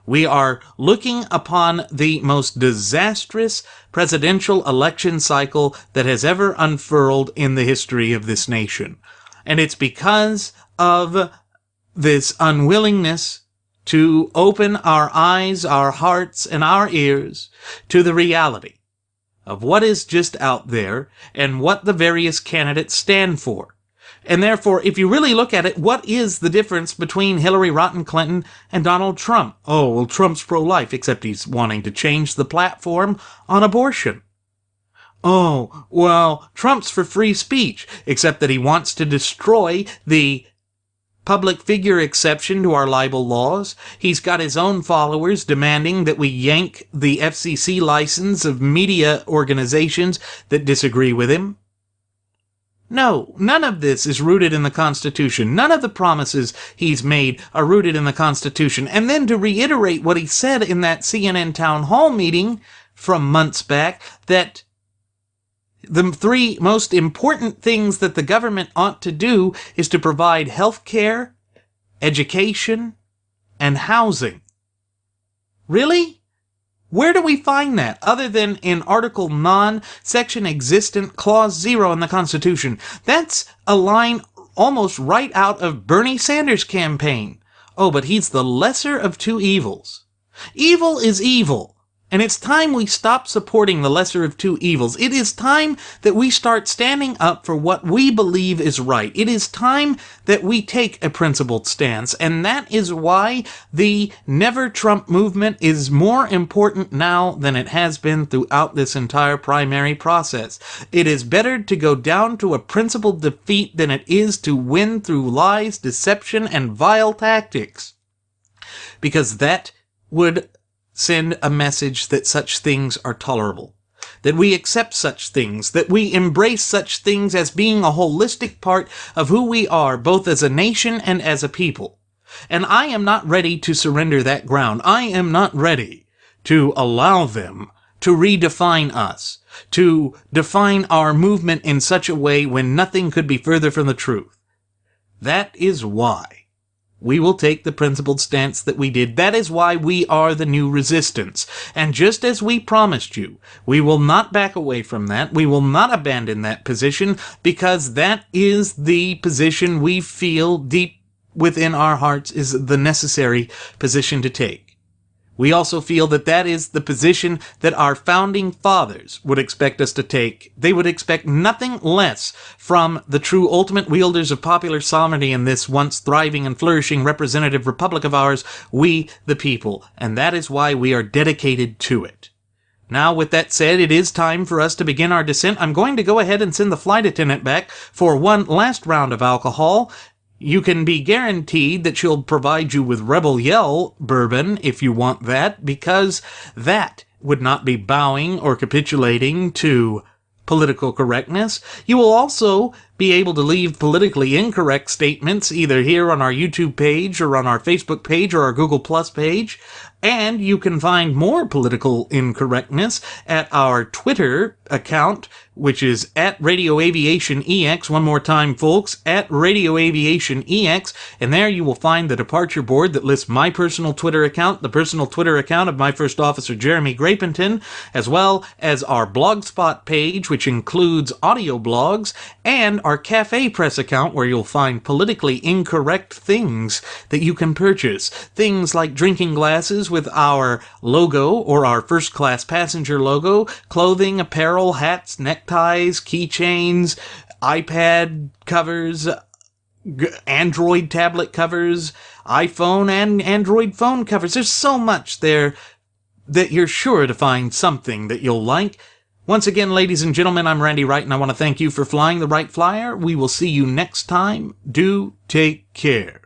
We are looking upon the most disastrous presidential election cycle that has ever unfurled in the history of this nation. And it's because of this unwillingness to open our eyes, our hearts, and our ears to the reality of what is just out there and what the various candidates stand for. And therefore, if you really look at it, what is the difference between Hillary Rotten Clinton and Donald Trump? Oh, well, Trump's pro-life, except he's wanting to change the platform on abortion. Oh, well, Trump's for free speech, except that he wants to destroy the public figure exception to our libel laws. He's got his own followers demanding that we yank the FCC license of media organizations that disagree with him. No, none of this is rooted in the Constitution. None of the promises he's made are rooted in the Constitution. And then to reiterate what he said in that CNN town hall meeting from months back, that the three most important things that the government ought to do is to provide health care, education, and housing. Really? Where do we find that other than in Article 9, Section Existent, Clause 0 in the Constitution? That's a line almost right out of Bernie Sanders' campaign. Oh, but he's the lesser of two evils. Evil is evil. And it's time we stop supporting the lesser of two evils. It is time that we start standing up for what we believe is right. It is time that we take a principled stance. And that is why the Never Trump movement is more important now than it has been throughout this entire primary process. It is better to go down to a principled defeat than it is to win through lies, deception, and vile tactics. Because that would send a message that such things are tolerable, that we accept such things, that we embrace such things as being a holistic part of who we are, both as a nation and as a people. And I am not ready to surrender that ground. I am not ready to allow them to redefine us, to define our movement in such a way when nothing could be further from the truth. That is why we will take the principled stance that we did. That is why we are the new resistance. And just as we promised you, we will not back away from that. We will not abandon that position, because that is the position we feel deep within our hearts is the necessary position to take. We also feel that that is the position that our founding fathers would expect us to take. They would expect nothing less from the true ultimate wielders of popular sovereignty in this once thriving and flourishing representative republic of ours, we the people. And that is why we are dedicated to it. Now, with that said, it is time for us to begin our descent. I'm going to go ahead and send the flight attendant back for one last round of alcohol. You can be guaranteed that she'll provide you with Rebel Yell bourbon if you want that, because that would not be bowing or capitulating to political correctness. You will also be able to leave politically incorrect statements either here on our YouTube page or on our Facebook page or our Google Plus page. And you can find more political incorrectness at our Twitter account, which is at Radio Aviation EX. One more time, folks, at Radio Aviation EX. And there you will find the departure board that lists my personal Twitter account, the personal Twitter account of my first officer, Jeremy Grapenton, as well as our Blogspot page, which includes audio blogs, and our Cafe Press account, where you'll find politically incorrect things that you can purchase. Things like drinking glasses with our logo or our first class passenger logo, clothing, apparel, hats, neckties, keychains, iPad covers, Android tablet covers, iPhone and Android phone covers. There's so much there that you're sure to find something that you'll like. Once again, ladies and gentlemen, I'm Randy Wright, and I want to thank you for flying the Wright Flyer. We will see you next time. Do take care.